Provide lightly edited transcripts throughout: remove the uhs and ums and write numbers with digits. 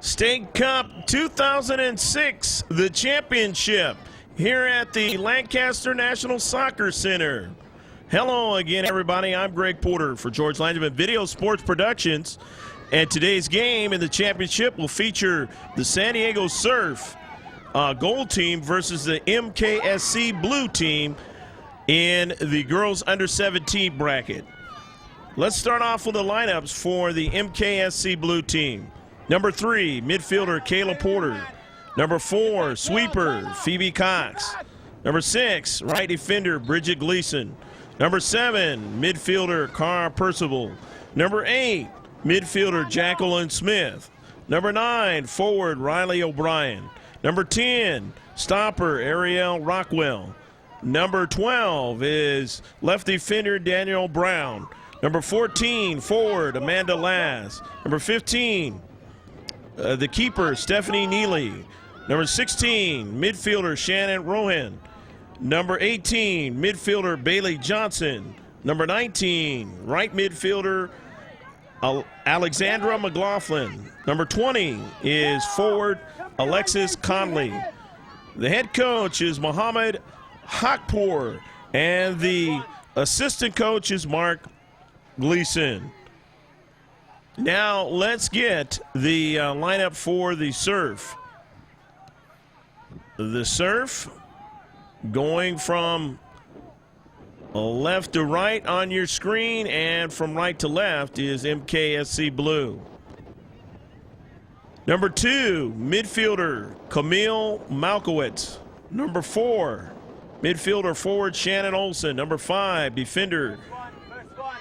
State Cup 2006, the championship, here at the Lancaster National Soccer Center. Hello again, everybody. I'm Greg Porter for George Langevin Video Sports Productions. And today's game in the championship will feature the San Diego Surf gold team versus the MKSC blue team in the girls under 17 bracket. Let's start off with the lineups for the MKSC blue team. Number 3, midfielder Kayla Porter. Number 4, sweeper Phoebe Cox. Number 6, right defender Bridget Gleason. Number 7, midfielder Cara Percival. Number 8, midfielder Jacqueline Smith. Number 9, forward Riley O'Brien. Number 10, stopper Ariel Rockwell. Number 12 is left defender Daniel Brown. Number 14, forward Amanda Lass. Number 15, the keeper Stephanie Neely. Number 16, midfielder Shannon Rohan. Number 18, midfielder Bailey Johnson. Number 19, right midfielder Alexandra McLaughlin. Number 20 is forward Alexis Conley. The head coach is Mohammed Hakpour, and the assistant coach is Mark Gleason. Now let's get the lineup for the Surf. The Surf going from left to right on your screen, and from right to left is MKSC blue. Number 2, midfielder Camille Malkowitz. Number 4, midfielder forward Shannon Olson. Number 5, defender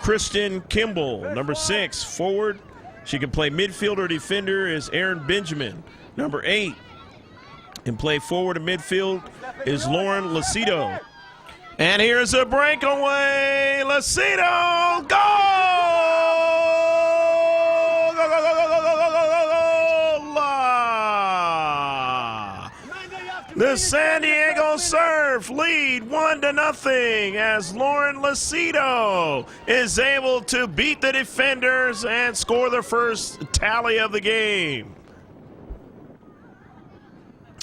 Kristen Kimball. Number 6, forward, she can play midfielder defender, is Erin Benjamin. Number 8, and play forward and midfield is Lauren Lucido. And here's a breakaway. Lucido, goal! The San Diego Surf lead 1-0 as Lauren Lucido is able to beat the defenders and score the first tally of the game.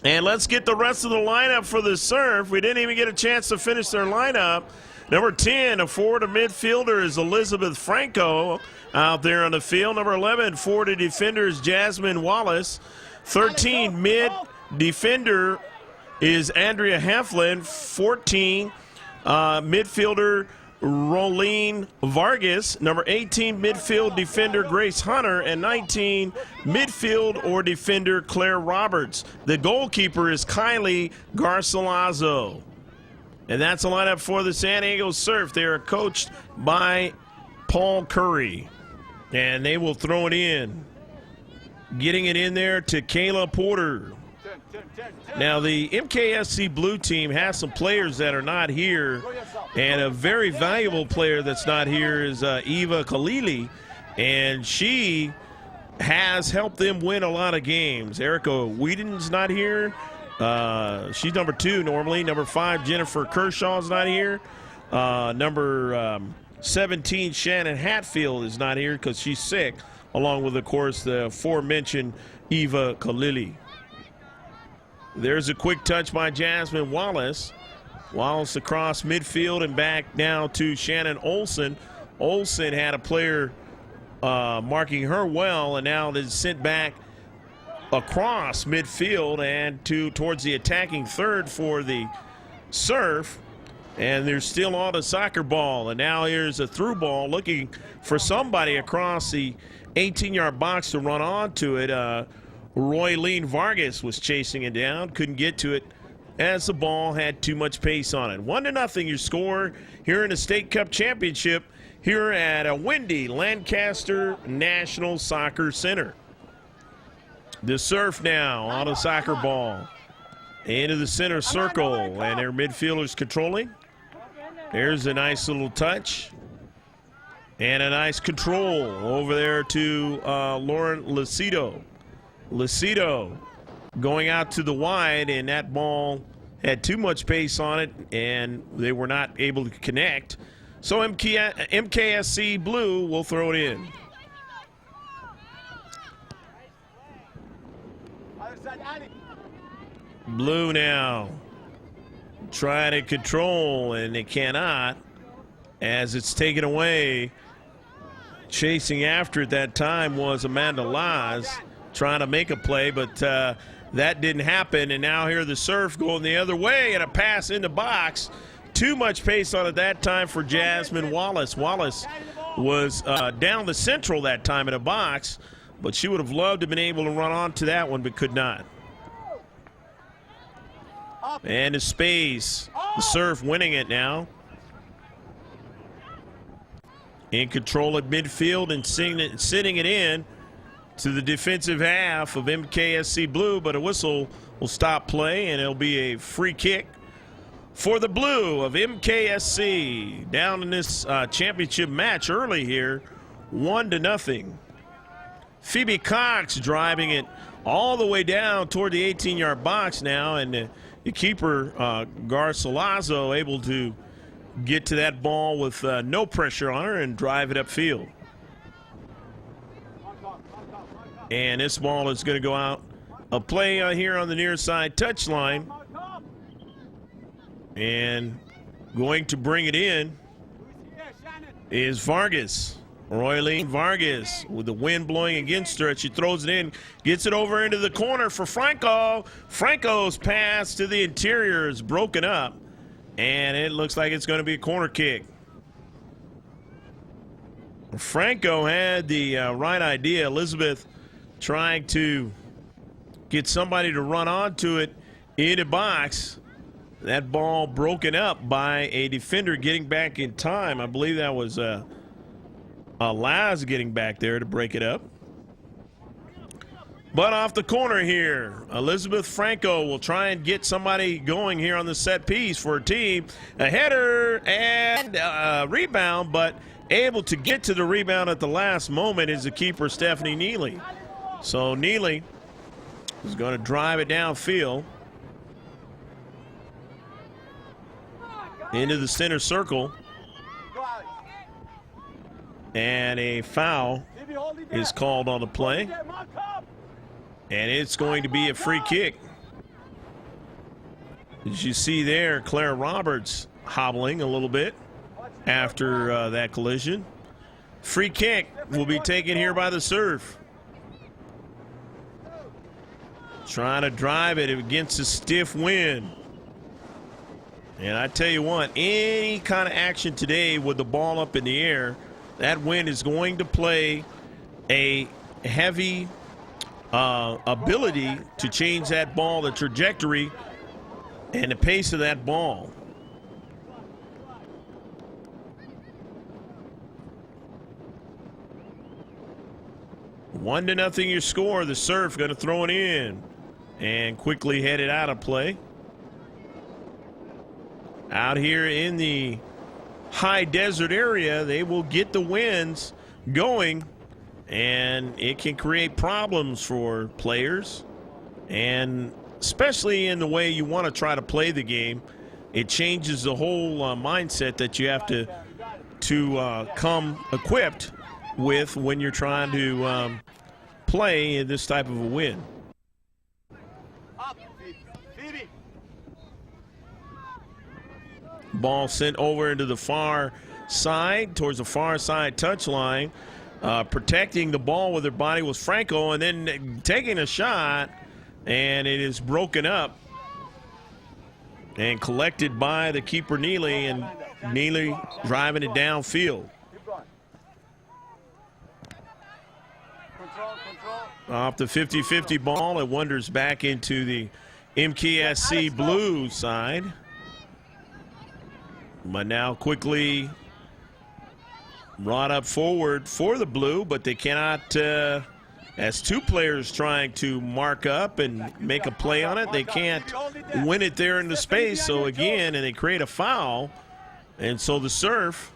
And let's get the rest of the lineup for the Surf. We didn't even get a chance to finish their lineup. Number 10, a forward and midfielder is Elizabeth Franco out there on the field. Number 11, forward and defender is Jasmine Wallace. 13, mid defender is Andrea Heflin. 14, midfielder Rolene Vargas. Number 18, midfield defender Grace Hunter. And 19, midfield or defender Claire Roberts. The goalkeeper is Kylie Garcilazo. And that's a lineup for the San Diego Surf. They are coached by Paul Curry. And they will throw it in. Getting it in there to Kayla Porter. Now, the MKSC blue team has some players that are not here, and a very valuable player that's not here is Eva Khalili, and she has helped them win a lot of games. Erica Whedon's not here. She's number 2 normally. Number 5, Jennifer Kershaw's not here. Number 17, Shannon Hatfield is not here because she's sick, along with, of course, the aforementioned Eva Khalili. There's a quick touch by Jasmine Wallace. Wallace across midfield and back now to Shannon Olson. Olson had a player marking her well, and now it is sent back across midfield and towards the attacking third for the Surf. And they're still on the soccer ball. And now here's a through ball looking for somebody across the 18-yard box to run onto it. Roylene Vargas was chasing it down, couldn't get to it as the ball had too much pace on it. 1-0 your score here in the State Cup Championship here at a windy Lancaster National Soccer Center. The Surf now on a soccer ball into the center circle, and their midfielders controlling. There's a nice little touch and a nice control over there to Lauren Lucido. Lucido going out to the wide, and that ball had too much pace on it, and they were not able to connect. So MKSC blue will throw it in. Blue now trying to control, and they cannot, as it's taken away. Chasing after at that time was Amanda Laz, trying to make a play, but that didn't happen. And now here the serve going the other way, and a pass in the box. Too much pace on it that time for Jasmine Wallace. Wallace was down the central that time in a box, but she would have loved to have been able to run on to that one, but could not. And the space, the serve winning it now. In control at midfield and sitting it in to the defensive half of MKSC Blue, but a whistle will stop play, and it'll be a free kick for the Blue of MKSC. Down in this championship match early here, 1-0. Phoebe Cox driving it all the way down toward the 18-yard box now, and the keeper, Garcilaso, able to get to that ball with no pressure on her and drive it upfield. And this ball is going to go out. A play here on the near side touchline. And going to bring it in is Vargas. Royleen Vargas with the wind blowing against her as she throws it in, gets it over into the corner for Franco. Franco's pass to the interior is broken up, and it looks like it's going to be a corner kick. Franco had the right idea. Elizabeth trying to get somebody to run onto it in the box. That ball broken up by a defender getting back in time. I believe that was Laz getting back there to break it up. But off the corner here, Elizabeth Franco will try and get somebody going here on the set piece for her team. A header and a rebound, but able to get to the rebound at the last moment is the keeper, Stephanie Neely. So Neely is going to drive it downfield into the center circle. And a foul is called on the play. And it's going to be a free kick. As you see there, Claire Roberts hobbling a little bit after that collision. Free kick will be taken here by the serve. Trying to drive it against a stiff wind. And I tell you what, any kind of action today with the ball up in the air, that wind is going to play a heavy ability to change that ball, the trajectory, and the pace of that ball. One to nothing your score. The serve going to throw it in and quickly headed out of play. Out here in the high desert area, they will get the winds going, and it can create problems for players, and especially in the way you want to try to play the game. It changes the whole mindset that you have to come equipped with when you're trying to play in this type of a wind. Ball sent over into the far side, towards the far side touchline. Protecting the ball with her body was Franco, and then taking a shot, and it is broken up and collected by the keeper Neely, and Neely driving it downfield. Off the 50-50 ball, it wanders back into the MKSC Blue side. But now quickly brought up forward for the Blue, but they cannot, as two players trying to mark up and make a play on it, they can't win it there in the space. So again, and they create a foul. And so the serve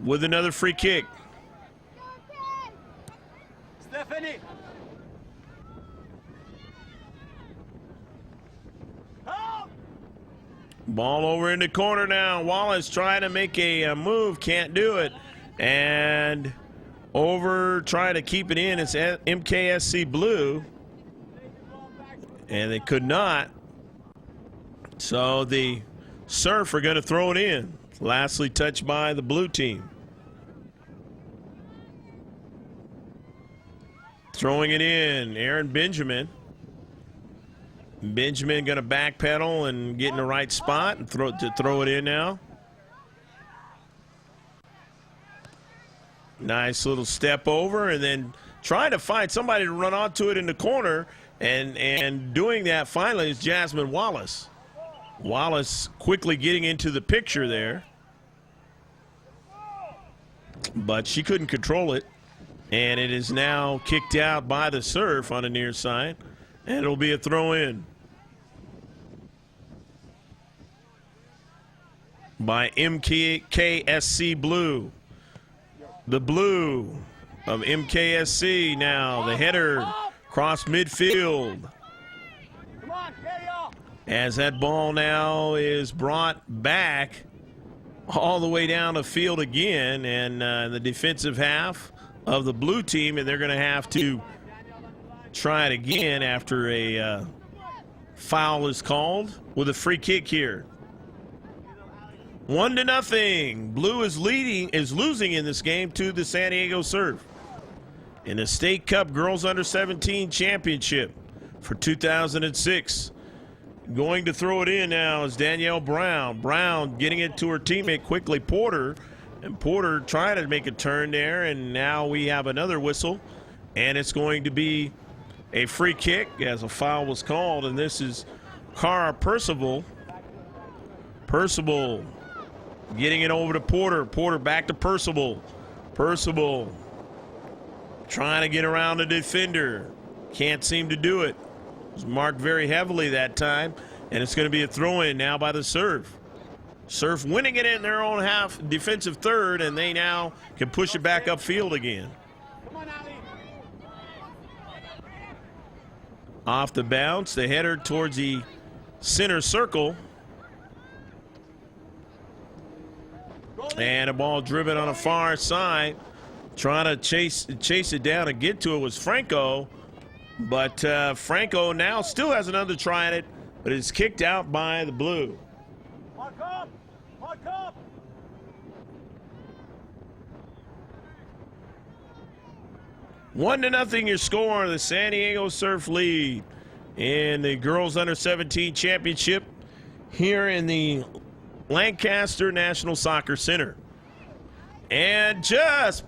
with another free kick. Stephanie. Ball over in the corner now. Wallace trying to make a move, can't do it. And over trying to keep it in, it's MKSC Blue. And they could not. So the Surf are going to throw it in. Lastly touched by the blue team. Throwing it in, Aaron Benjamin. Benjamin going to backpedal and get in the right spot and throw it in now. Nice little step over and then trying to find somebody to run onto it in the corner. And doing that finally is Jasmine Wallace. Wallace quickly getting into the picture there. But she couldn't control it. And it is now kicked out by the Surf on the near side. And it'll be a throw in by Mksc Blue. The blue of Mksc now. The header cross midfield. As that ball now is brought back all the way down the field again. And the defensive half of the blue team. And they're going to have to try it again after a foul is called with a free kick here. 1-0. Blue is losing in this game to the San Diego Surf in the State Cup Girls Under 17 Championship for 2006. Going to throw it in now is Danielle Brown. Brown getting it to her teammate quickly, Porter. And Porter trying to make a turn there. And now we have another whistle. And it's going to be a free kick as a foul was called. And this is Cara Percival. Percival getting it over to Porter. Porter back to Percival. Percival trying to get around the defender. Can't seem to do it. Was marked very heavily that time. And it's going to be a throw-in now by the Surf. Surf winning it in their own half defensive third, and they now can push it back upfield again. Off the bounce, the header towards the center circle. And a ball driven on the far side. Trying to chase it down and get to it was Franco. But Franco now still has another try at it, but it's kicked out by the blue. Mark up! Mark up! 1-0 your score. The San Diego Surf lead in the Girls Under 17 Championship here in the Lancaster National Soccer Center. And just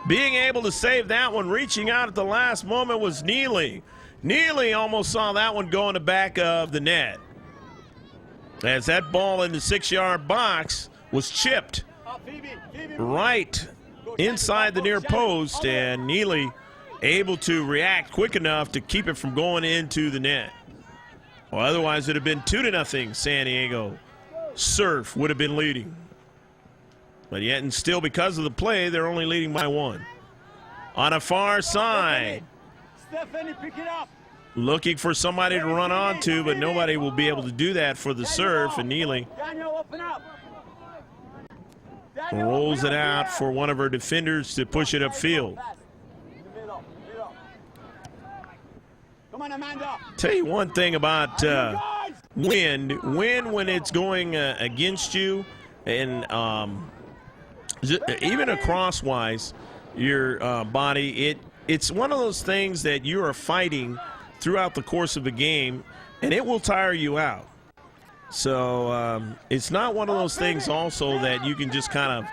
being able to save that one, reaching out at the last moment, was Neely. Neely almost saw that one go in the back of the net. As that ball in the 6-yard box was chipped right inside the near post, and Neely able to react quick enough to keep it from going into the net. Well, otherwise it would have been 2-0 San Diego. Surf would have been leading. But yet and still, because of the play, they're only leading by 1. On a far side. Stephanie, pick it up. Looking for somebody to run onto, but nobody will be able to do that for the Surf, and Neely rolls it out for one of her defenders to push it upfield. Come on, Amanda. Tell you one thing about wind when it's going against you, and even crosswise your body, it's one of those things that you are fighting throughout the course of the game, and it will tire you out. So it's not one of those things also that you can just kind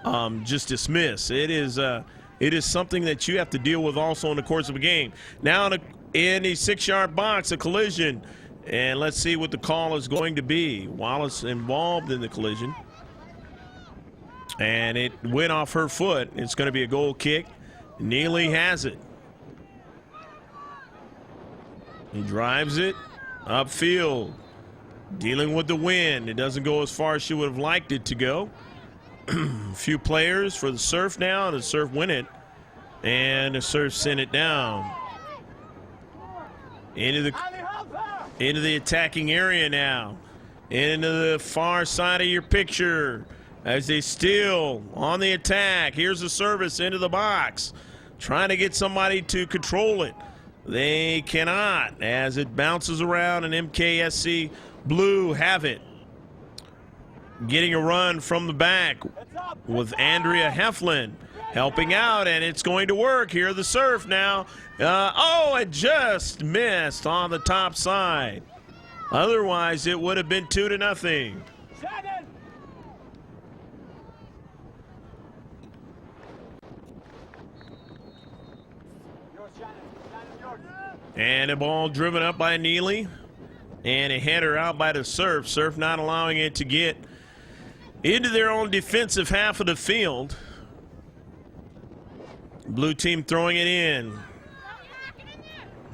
of just dismiss. It is something that you have to deal with also in the course of a game. Now in the 6-yard box, a collision, and let's see what the call is going to be. Wallace involved in the collision, and it went off her foot. It's going to be a goal kick. Neely has it. He drives it upfield, dealing with the wind. It doesn't go as far as she would have liked it to go. A few players for the Surf now, and the Surf win it, and the Surf send it down into the attacking area now, into the far side of your picture as they still on the attack. Here's the service into the box, trying to get somebody to control it. They cannot, as it bounces around, and MKSC Blue have it. Getting a run from the back with Andrea Heflin helping out, and it's going to work. Here the serve now. It just missed on the top side. Otherwise, it would have been 2-0. Shannon! Yours, Shannon. Shannon, yours. And a ball driven up by Neely. And a header out by the Surf. Surf not allowing it to get into their own defensive half of the field. Blue team throwing it in.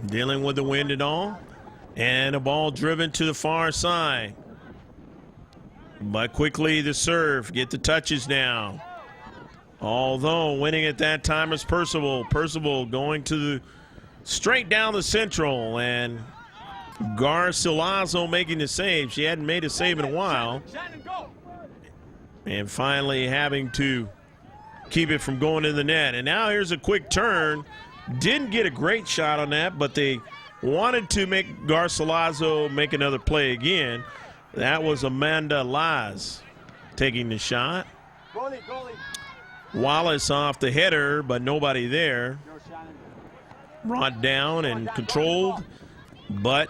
Dealing with the wind and all. And a ball driven to the far side. But quickly the serve. Get the touches now. Although winning at that time is Percival. Percival going to the straight down the central. And Garcilaso making the save. She hadn't made a save in a while. Shannon, go! And finally having to keep it from going in the net. And now here's a quick turn. Didn't get a great shot on that, but they wanted to make Garcilaso make another play again. That was Amanda Laz taking the shot. Goalie, goalie. Wallace off the header, but nobody there. Yours, Shannon. Brought down and controlled, but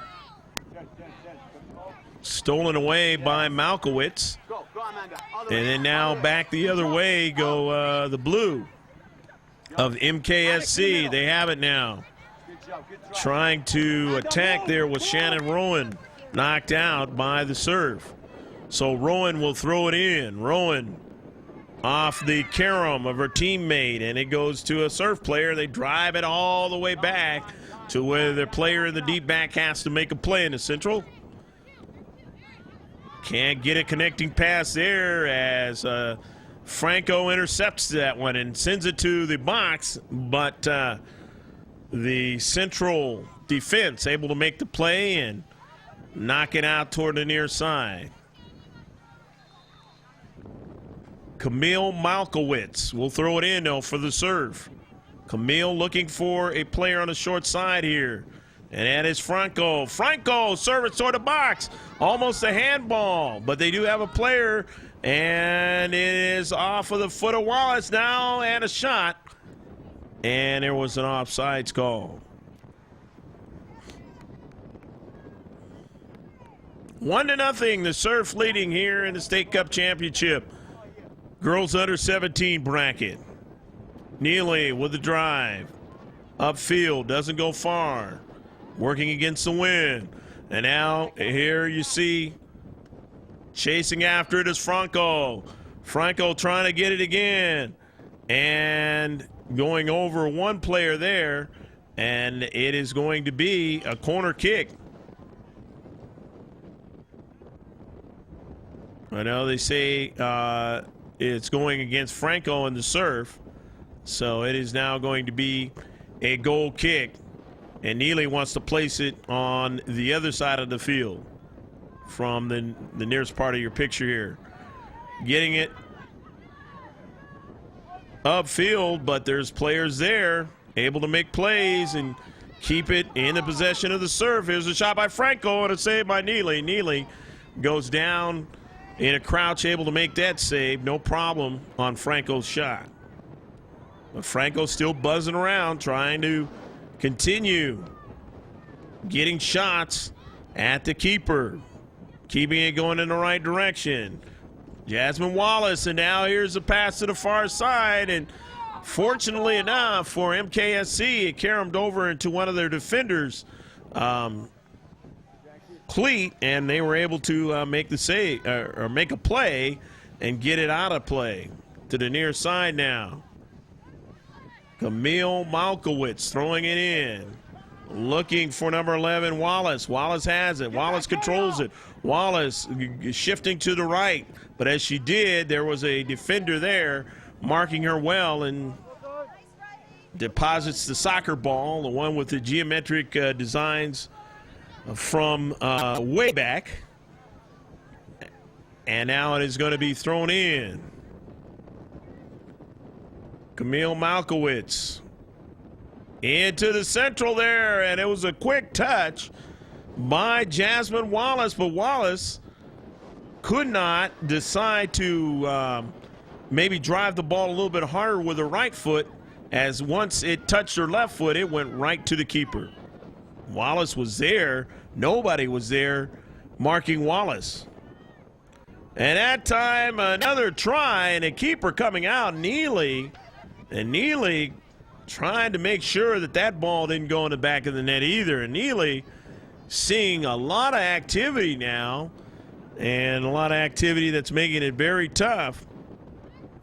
stolen away by Malkowitz. Go, Amanda. And then now back the other way go the Blue of MKSC. They have it now. Good job, good try. Trying to attack there with Shannon Rowan, knocked out by the serve. So Rowan will throw it in. Rowan off the carom of her teammate, and it goes to a Surf player. They drive it all the way back to where their player in the deep back has to make a play in the central. Can't get a connecting pass there as Franco intercepts that one and sends it to the box, but the central defense able to make the play and knock it out toward the near side. Camille Malkowitz will throw it in, though, for the serve. Camille looking for a player on the short side here. And that is Franco. Franco, service toward the box. Almost a handball, but they do have a player. And it is off of the foot of Wallace now, and a shot. And there was an offsides call. 1-0, the Surf leading here in the State Cup Championship. Girls under 17 bracket. Neely with the drive. Upfield, doesn't go far. Working against the wind. And now here you see chasing after it is Franco. Franco trying to get it again. And going over one player there. And it is going to be a corner kick. I know they say it's going against Franco in the Surf. So it is now going to be a goal kick. And Neely wants to place it on the other side of the field from the nearest part of your picture here. Getting it upfield, but there's players there able to make plays and keep it in the possession of the Surf. Here's a shot by Franco and a save by Neely. Neely goes down in a crouch, able to make that save. No problem on Franco's shot. But Franco's still buzzing around, trying to continue getting shots at the keeper, keeping it going in the right direction. Jasmine Wallace, and now here's a pass to the far side, and fortunately enough for MKSC, it caromed over into one of their defenders, cleat, and they were able to make the save or make a play and get it out of play to the near side now. Camille Malkowitz throwing it in. Looking for number 11, Wallace. Wallace has it. Wallace controls it. Wallace shifting to the right. But as she did, there was a defender there marking her well and deposits the soccer ball, the one with the geometric designs from way back. And now it is going to be thrown in. Camille Malkowitz Into the central there, and it was a quick touch by Jasmine Wallace, but Wallace could not decide to maybe drive the ball a little bit harder with her right foot, as once it touched her left foot, it went right to the keeper. Wallace was there. Nobody was there marking Wallace. And that time, another try, and a keeper coming out, Neely. And Neely trying to make sure that that ball didn't go in the back of the net either. And Neely seeing a lot of activity now, and a lot of activity that's making it very tough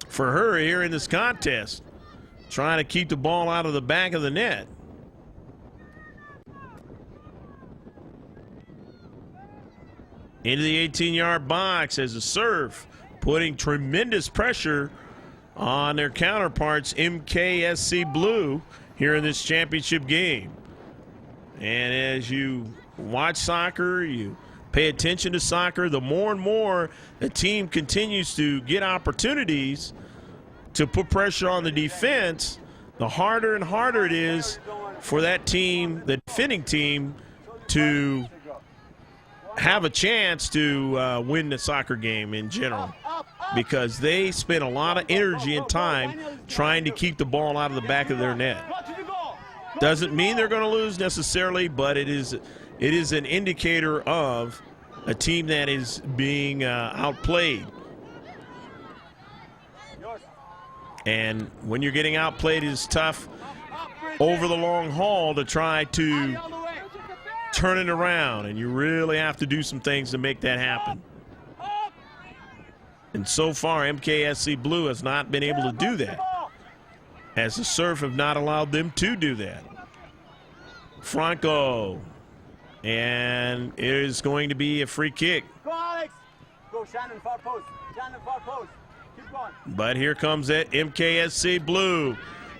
for her here in this contest, trying to keep the ball out of the back of the net. Into the 18-yard box as a serve, putting tremendous pressure on their counterparts, MKSC Blue, here in this championship game. And as you watch soccer, you pay attention to soccer, the more and more the team continues to get opportunities to put pressure on the defense, the harder and harder it is for that team, the defending team, to have a chance to win the soccer game in general, because they spend a lot of energy and time trying to keep the ball out of the back of their net. Doesn't mean they're going to lose necessarily, but it is an indicator of a team that is being outplayed. And when you're getting outplayed, it is tough over the long haul to try to turn it around, and you really have to do some things to make that happen. And so far, MKSC Blue has not been able to do that, as the Surf have not allowed them to do that. Franco, and it is going to be a free kick. Go, Alex. Go, Shannon, far post. Shannon, far post. Keep going. But here comes that MKSC Blue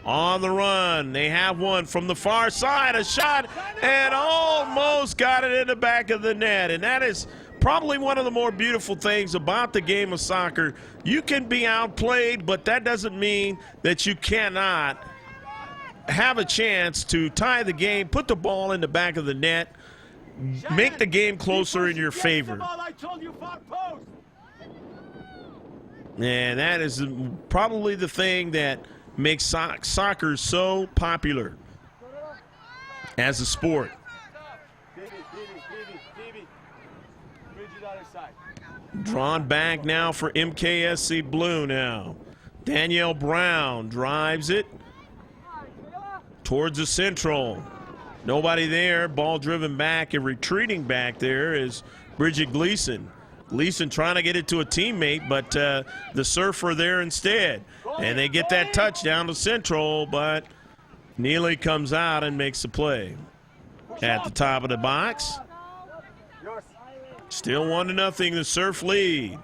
on the run. They have one from the far side, a shot, and almost got it in the back of the net. And that is probably one of the more beautiful things about the game of soccer. You can be outplayed, but that doesn't mean that you cannot have a chance to tie the game, put the ball in the back of the net, make the game closer in your favor. And that is probably the thing that makes soccer so popular as a sport. Drawn back now for MKSC Blue now. Danielle Brown drives it towards the central. Nobody there. Ball driven back and retreating back there is Bridget Gleason. Gleason trying to get it to a teammate, but the Surfer there instead. And they get that touch down to central, but Neely comes out and makes the play. At the top of the box. Still 1-0, the Surf lead.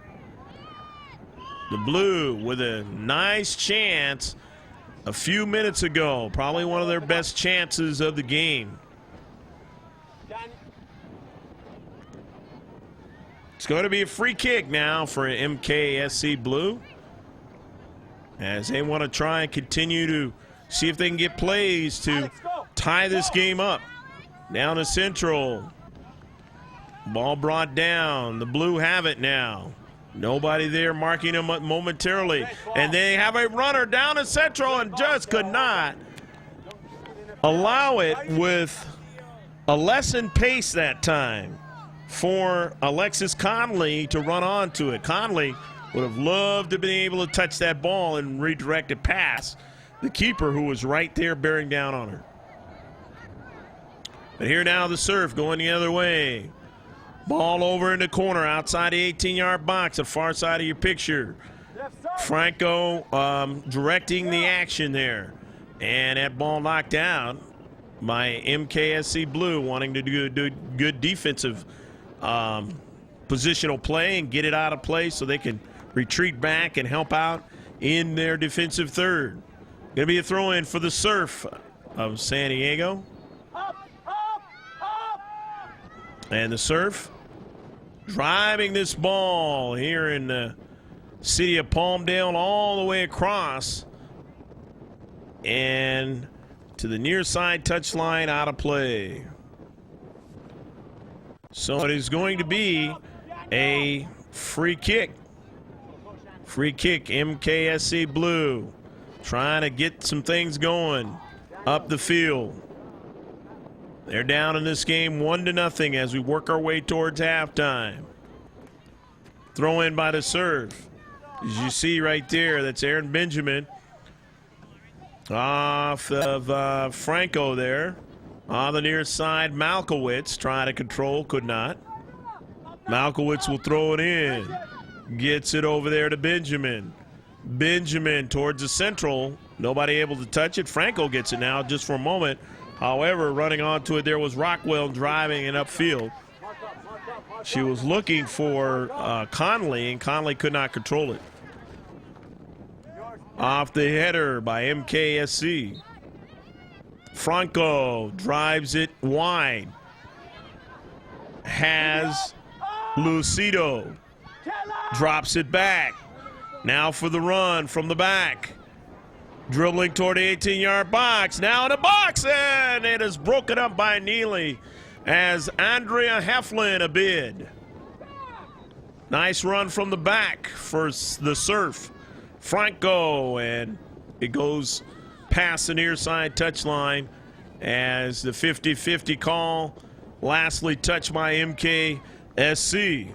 The Blue with a nice chance a few minutes ago. Probably one of their best chances of the game. It's going to be a free kick now for MKSC Blue, as they want to try and continue to see if they can get plays to tie this game up. Down to central. Ball brought down. The Blue have it now. Nobody there marking them momentarily. And they have a runner down to central and just could not allow it with a lessened pace that time for Alexis Conley to run onto it. Conley would have loved to be able to touch that ball and redirect it past the keeper, who was right there bearing down on her. But here now the Surf going the other way. Ball over in the corner outside the 18-yard box, the far side of your picture. Franco directing the action there. And that ball knocked out by MKSC Blue, wanting to do good defensive positional play and get it out of play so they can retreat back and help out in their defensive third. Going to be a throw-in for the Surf of San Diego. And the Surf driving this ball here in the city of Palmdale all the way across. And to the near side touchline, out of play. So it is going to be a free kick. Free kick, MKSC Blue, trying to get some things going up the field. They're down in this game 1-0 as we work our way towards halftime. Throw in by the serve. As you see right there, that's Aaron Benjamin off of Franco there. On the near side, Malkowitz trying to control, could not. Malkowitz will throw it in. Gets it over there to Benjamin. Benjamin towards the central. Nobody able to touch it. Franco gets it now just for a moment. However, running onto it there was Rockwell driving it upfield. She was looking for Conley, and Conley could not control it. Off the header by MKSC. Franco drives it wide. Has Lucido. Drops it back. Now for the run from the back. Dribbling toward the 18-yard box. Now in the box, and it is broken up by Neely as Andrea Heflin a bid. Nice run from the back for the Surf. Franco, and it goes past the near side touchline as the 50-50 call lastly touched by MKSC.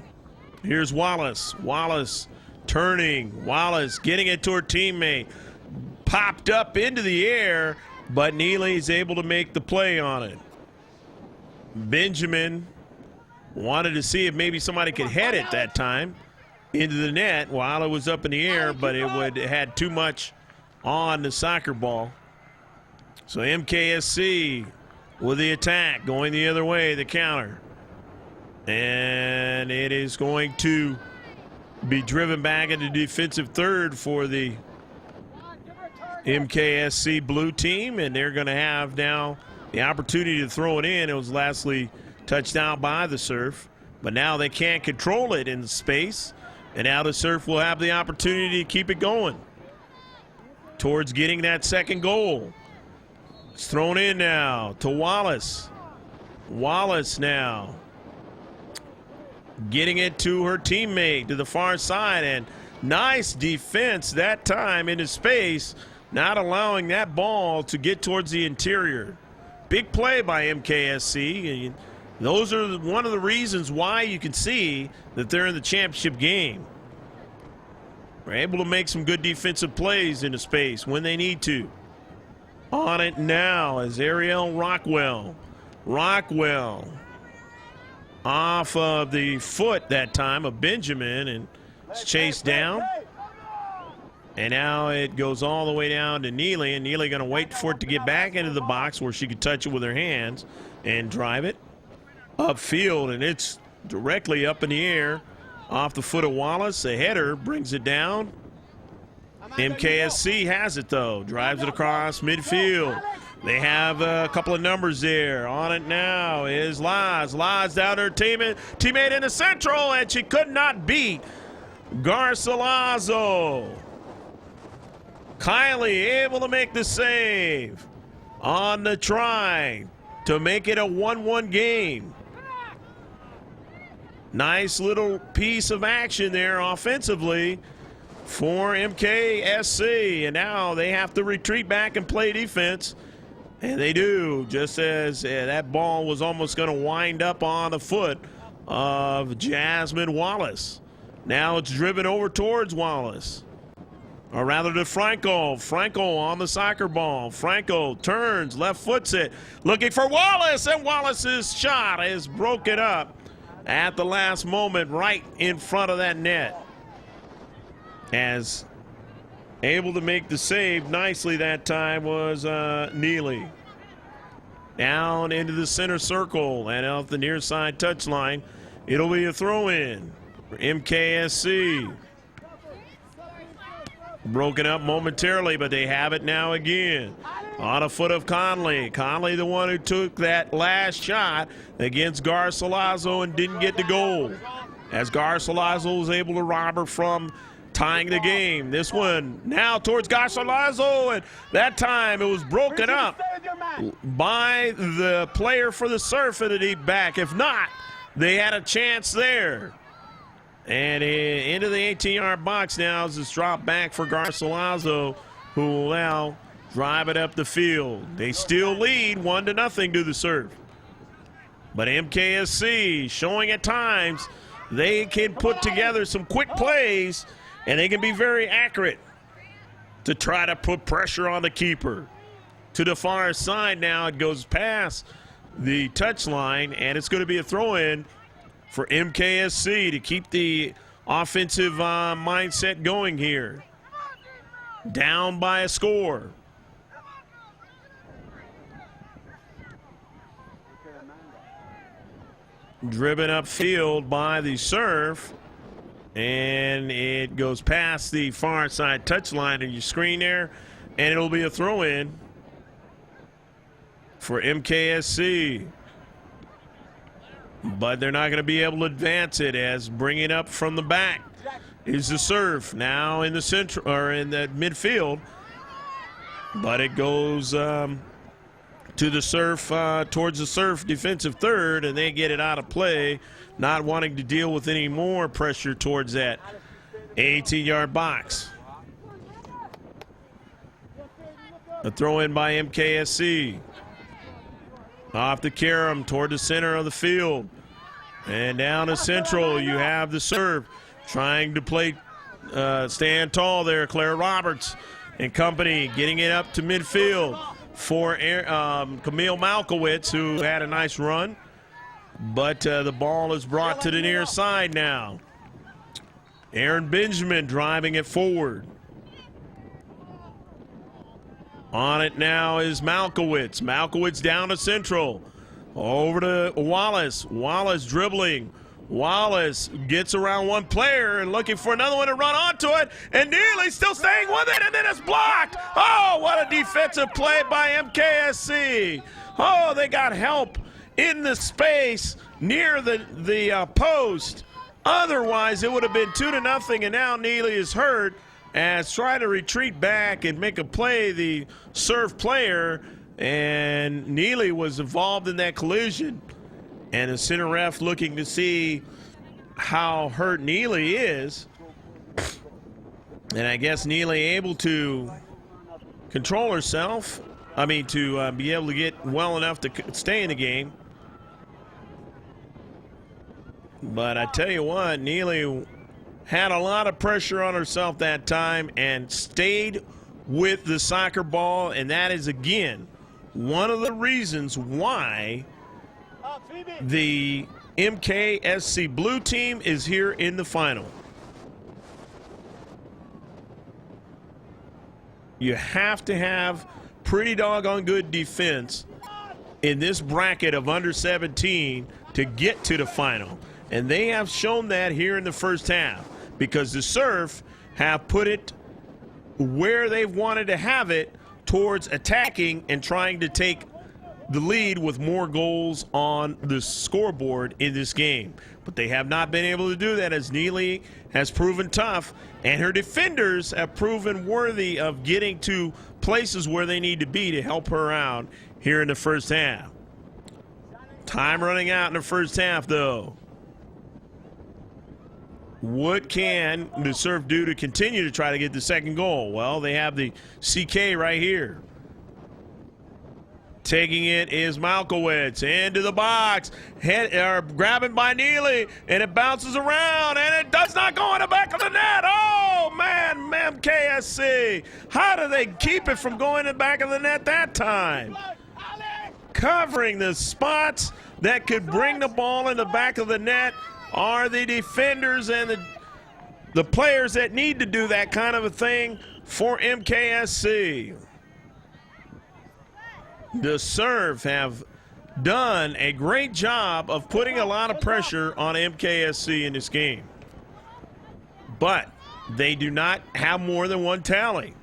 Here's Wallace. Wallace turning. Wallace getting it to her teammate. Popped up into the air, but Neely's able to make the play on it. Benjamin wanted to see if maybe somebody could head it that time into the net while it was up in the air, but it had too much on the soccer ball. So MKSC with the attack, going the other way, the counter. And it is going to be driven back into defensive third for the MKSC Blue team, and they're going to have now the opportunity to throw it in. It was lastly touched down by the Surf, but now they can't control it in space, and now the Surf will have the opportunity to keep it going towards getting that second goal. It's thrown in now to Wallace. Wallace now getting it to her teammate to the far side, and nice defense that time into space, not allowing that ball to get towards the interior. Big play by MKSC. And those are one of the reasons why you can see that they're in the championship game. They're able to make some good defensive plays into space when they need to. On it now is Ariel Rockwell. Rockwell off of the foot that time of Benjamin, and it's chased down. And now it goes all the way down to Neely, and Neely going to wait for it to get back into the box where she could touch it with her hands and drive it upfield, and it's directly up in the air off the foot of Wallace. A header brings it down. MKSC has it, though. Drives it across midfield. They have a couple of numbers there. On it now is Laz. Laz down her teammate in the central, and she could not beat Garcilaso. Kylie able to make the save on the try to make it a 1-1 game. Nice little piece of action there offensively for MKSC, and now they have to retreat back and play defense, and they do, just as that ball was almost going to wind up on the foot of Jasmine Wallace. Now it's driven over towards Wallace, or rather to Franco. Franco on the soccer ball. Franco turns, left foots it, looking for Wallace, and Wallace's shot is broken up at the last moment right in front of that net. As able to make the save nicely that time was Neely. Down into the center circle and off the near side touchline. It'll be a throw-in for MKSC. Broken up momentarily, but they have it now again. On a foot of Conley. Conley, the one who took that last shot against Garcilaso and didn't get the goal. As Garcilaso was able to rob her from tying the game. This one now towards Garcilaso, and that time it was broken up Stay with your man. by the player for the Surf in the deep back. If not, they had a chance there. And into the 18-yard box now as it's dropped back for Garcilaso, who will now drive it up the field. They still lead 1-0 to the Surf. But MKSC showing at times they can put together some quick plays and they can be very accurate to try to put pressure on the keeper. To the far side now, it goes past the touchline, and it's going to be a throw-in for MKSC to keep the offensive mindset going here. Down by a score. Driven upfield by the Surf, and it goes past the far side touchline in your screen there, and it'll be a throw-in for MKSC. But they're not going to be able to advance it, as bringing up from the back is the Surf now in the central or in the midfield, but it goes to the Surf, towards the Surf defensive third, and they get it out of play, not wanting to deal with any more pressure towards that 18-yard box. A throw in by MKSC. Off the carom toward the center of the field. And down to central, you have the Surf trying to play, stand tall there. Claire Roberts and company getting it up to midfield for Camille Malkowitz, who had a nice run. But the ball is brought to the near side now. Aaron Benjamin driving it forward. On it now is Malkowitz. Malkowitz down to central. Over to Wallace. Wallace dribbling. Wallace gets around one player and looking for another one to run onto it. And Neely still staying with it, and then it's blocked. Oh, what a defensive play by MKSC. Oh, they got help in the space near the post. Otherwise, it would have been 2-0, and now Neely is hurt as trying to retreat back and make a play, the Surf player, and Neely was involved in that collision. And the center ref looking to see how hurt Neely is. And I guess Neely able to control herself. I mean, to be able to get well enough to stay in the game. But I tell you what, Neely had a lot of pressure on herself that time and stayed with the soccer ball. And that is, again, one of the reasons why the MKSC blue team is here in the final. You have to have pretty doggone good defense in this bracket of under 17 to get to the final. And they have shown that here in the first half, because the Surf have put it where they've wanted to have it, towards attacking and trying to take the lead with more goals on the scoreboard in this game. But they have not been able to do that, as Neely has proven tough, and her defenders have proven worthy of getting to places where they need to be to help her out here in the first half. Time running out in the first half, though. What can the Surf do to continue to try to get the second goal? Well, they have the CK right here. Taking it is Malkowitz into the box, grabbing by Neely, and it bounces around, and it does not go in the back of the net. Oh, man, MKSC. How do they keep it from going in the back of the net that time? Covering the spots that could bring the ball in the back of the net are the defenders and the players that need to do that kind of a thing for MKSC. The Surf have done a great job of putting a lot of pressure on MKSC in this game. But they do not have more than one tally.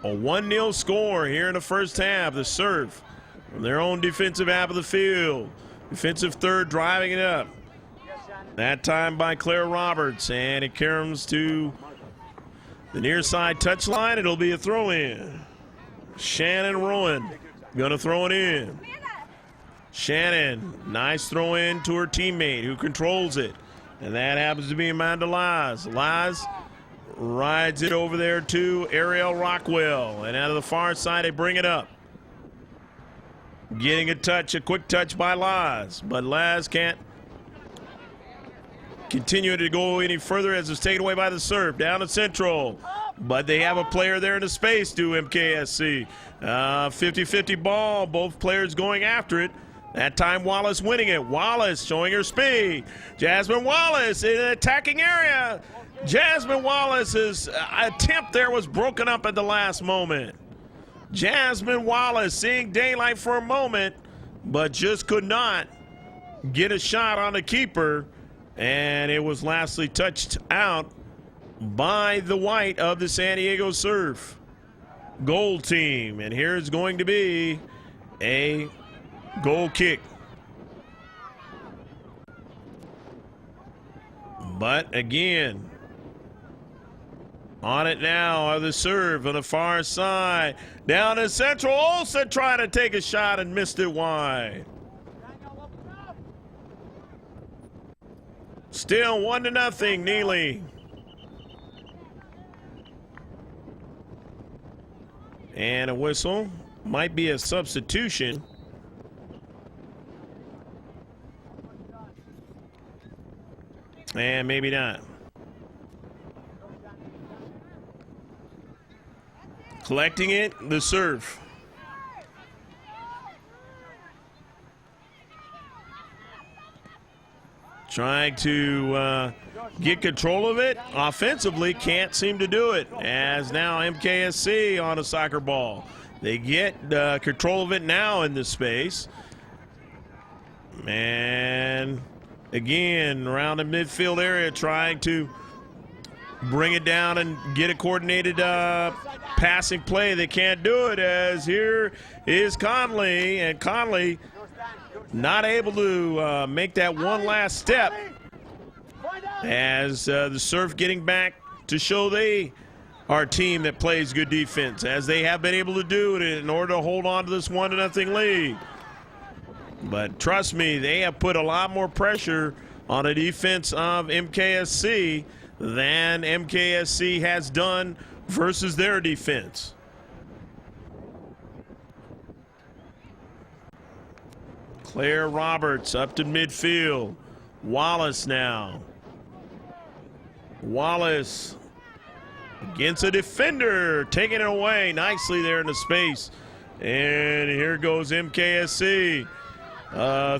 A 1-0 score here in the first half. The Surf from their own defensive half of the field. Defensive third driving it up. That time by Claire Roberts, and it comes to the near side touchline. It'll be a throw in. Shannon Rowan going to throw it in. Shannon, nice throw in to her teammate who controls it. And that happens to be Amanda Laz. Laz rides it over there to Ariel Rockwell. And out of the far side, they bring it up. Getting a quick touch by Laz. But Laz can't continue to go any further as it's taken away by the serve. Down to Central. But they have a player there in the space to MKSC. 50-50 ball. Both players going after it. That time Wallace winning it. Wallace showing her speed. Jasmine Wallace in an attacking area. Jasmine Wallace's attempt there was broken up at the last moment. Jasmine Wallace seeing daylight for a moment, but just could not get a shot on the keeper. And it was lastly touched out by the white of the San Diego Surf goal team. And here's going to be a goal kick. But again, on it now are the serve on the far side. Down to Central. Olsen trying to take a shot and missed it wide. Still 1-0, Neely. And a whistle. Might be a substitution. And maybe not. Collecting it, the serve. Trying to get control of it. Offensively, can't seem to do it. As now MKSC on a soccer ball. They get control of it now in this space. And again, around the midfield area, trying to bring it down and get a coordinated passing play. They can't do it, as here is Conley, and Conley not able to make that one last step, as the Surf getting back to show they are a team that plays good defense, as they have been able to do it in order to hold on to this 1-0 lead. But trust me, they have put a lot more pressure on the defense of MKSC than MKSC has done versus their defense. Claire Roberts up to midfield. Wallace now. Wallace against a defender, taking it away nicely there in the space. And here goes MKSC.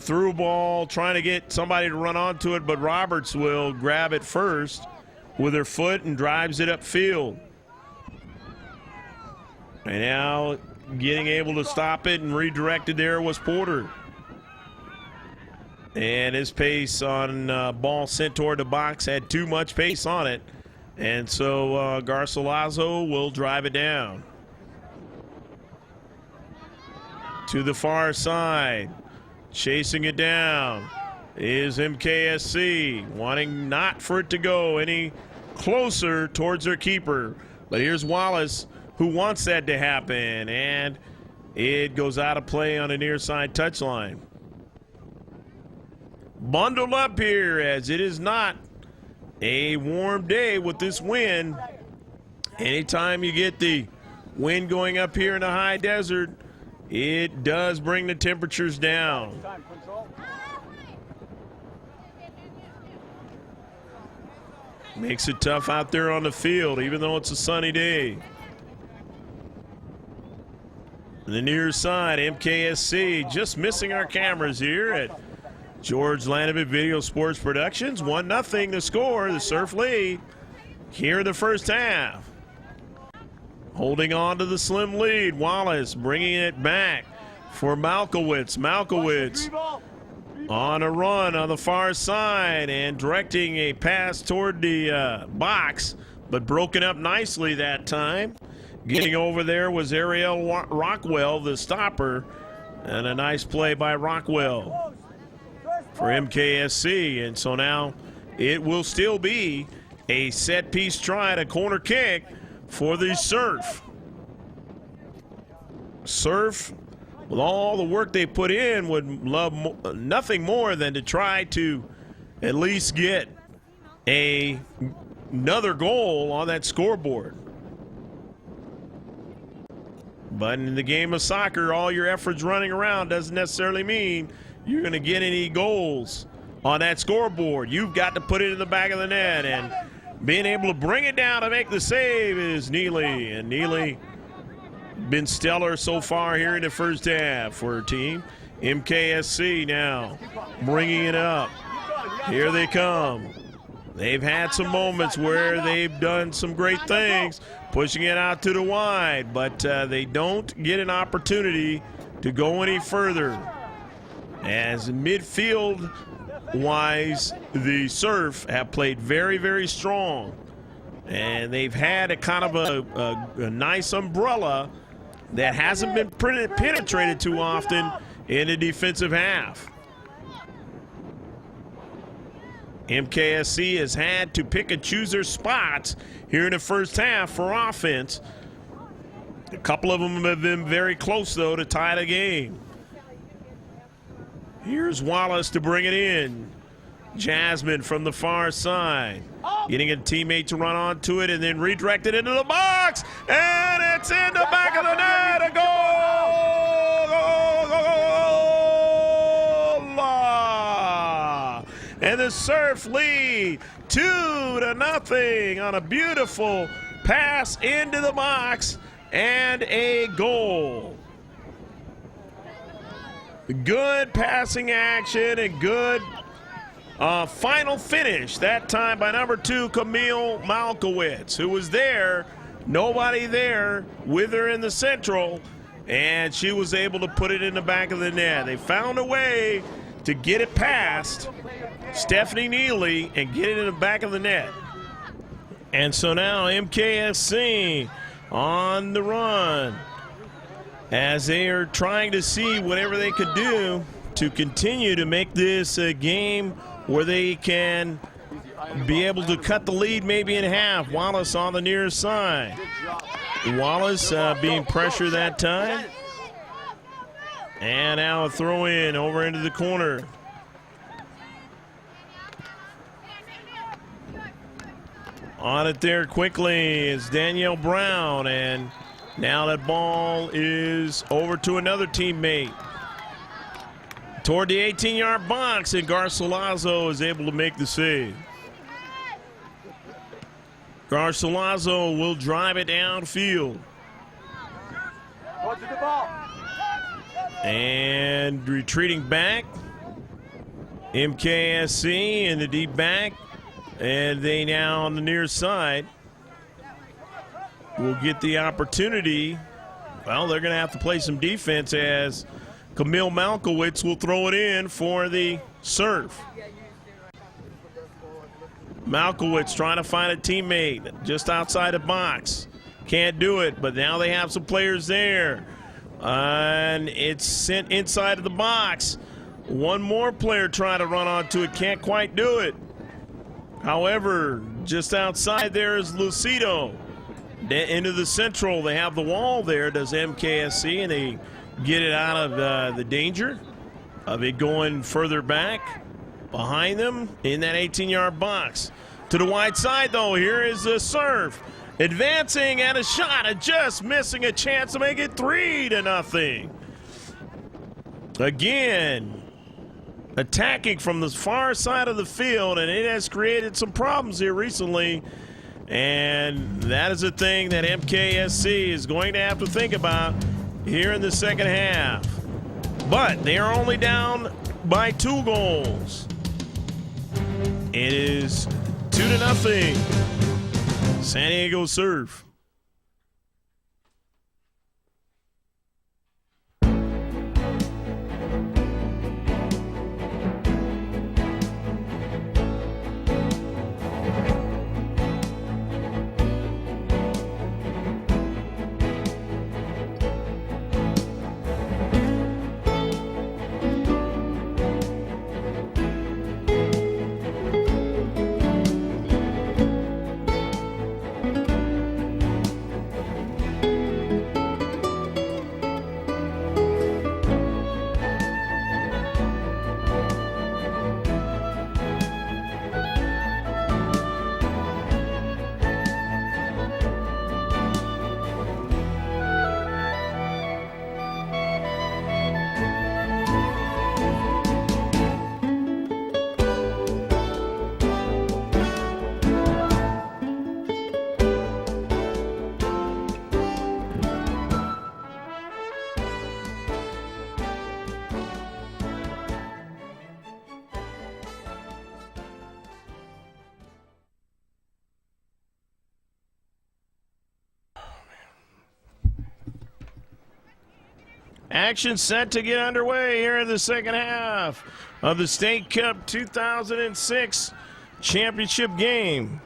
Through ball, trying to get somebody to run onto it, but Roberts will grab it first with her foot and drives it upfield. And now getting able to stop it and redirect it there was Porter. And his pace on ball sent toward the box had too much pace on it. And so Garcilaso will drive it down. To the far side. Chasing it down is MKSC, wanting not for it to go any closer towards their keeper. But here's Wallace, who wants that to happen, and it goes out of play on the near side touchline. Bundled up here, as it is not a warm day with this wind. Anytime you get the wind going up here in the high desert, it does bring the temperatures down. Makes it tough out there on the field, even though it's a sunny day. The near side, MKSC just missing our cameras here at George Lanovit Video Sports Productions. 1-0 the score, the Surf lead here in the first half. Holding on to the slim lead. Wallace bringing it back for Malkowitz. Malkowitz on a run on the far side and directing a pass toward the box, but broken up nicely that time. Getting over there was Ariel Rockwell, the stopper, and a nice play by Rockwell. for MKSC. And so now it will still be a set piece try at a corner kick for the Surf. Surf, with all the work they put in, would love nothing more than to try to at least get another goal on that scoreboard. But in the game of soccer, all your efforts running around doesn't necessarily mean you're going to get any goals on that scoreboard. You've got to put it in the back of the net, and being able to bring it down to make the save is Neely. And Neely been stellar so far here in the first half for her team. MKSC now bringing it up. Here they come. They've had some moments where they've done some great things, pushing it out to the wide, but they don't get an opportunity to go any further. As midfield-wise, the Surf have played very, very strong, and they've had a kind of a nice umbrella that hasn't been penetrated too often in the defensive half. MKSC has had to pick and choose their spots here in the first half for offense. A couple of them have been very close, though, to tie the game. Here's Wallace to bring it in. Jasmine from the far side, getting a teammate to run onto it and then redirect it into the box, and it's in the back of the net. A goal! And the Surf lead 2-0 on a beautiful pass into the box and a goal. Good passing action and good final finish, that time by number 2, Camille Malkowitz, who was there, nobody there with her in the central, and she was able to put it in the back of the net. They found a way to get it past Stephanie Neely and get it in the back of the net. And so now MKSC on the run as they are trying to see whatever they could do to continue to make this a game where they can be able to cut the lead maybe in half. Wallace on the near side. Wallace being pressured that time. And now a throw in over into the corner. On it there quickly is Danielle Brown, and now that ball is over to another teammate. Toward the 18-yard box, and Garcilaso is able to make the save. Garcilaso will drive it downfield. And retreating back, MKSC in the deep back, and they now on the near side will get the opportunity. Well, they're going to have to play some defense as Camille Malkowitz will throw it in for the Surf. Malkowitz trying to find a teammate just outside the box. Can't do it, but now they have some players there. And it's sent inside of the box. One more player trying to run onto it, can't quite do it. However, just outside there is Lucido. Into the central, they have the wall there, does MKSC, and they get it out of the danger of it going further back behind them in that 18-yard box. To the wide side, though, here is the Surf. Advancing and a shot, and just missing a chance to make it 3-0. Again, attacking from the far side of the field, and it has created some problems here recently. And that is a thing that MKSC is going to have to think about here in the second half. But they are only down by 2 goals. It is 2-0. San Diego Surf. Action set to get underway here in the second half of the State Cup 2006 championship game.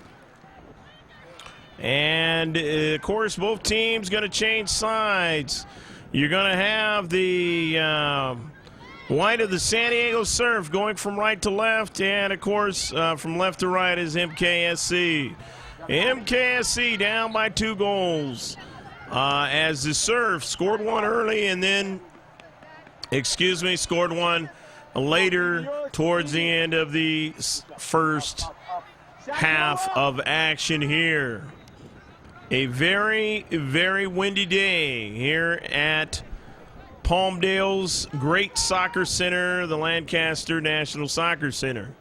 And, of course, both teams going to change sides. You're going to have the white of the San Diego Surf going from right to left, and, of course, from left to right is MKSC. MKSC down by 2 goals. As the Surf scored one early and then, scored one later towards the end of the first half of action here. A very, very windy day here at Palmdale's Great Soccer Center, the Lancaster National Soccer Center.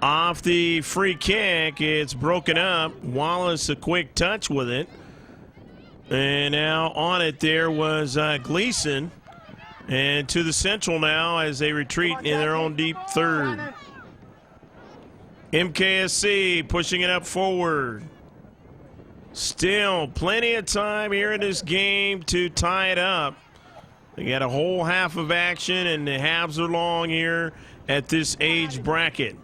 Off the free kick, it's broken up. Wallace a quick touch with it. And now on it there was Gleason. And to the central now as they retreat in their own deep third. MKSC pushing it up forward. Still plenty of time here in this game to tie it up. They got a whole half of action and the halves are long here at this age bracket.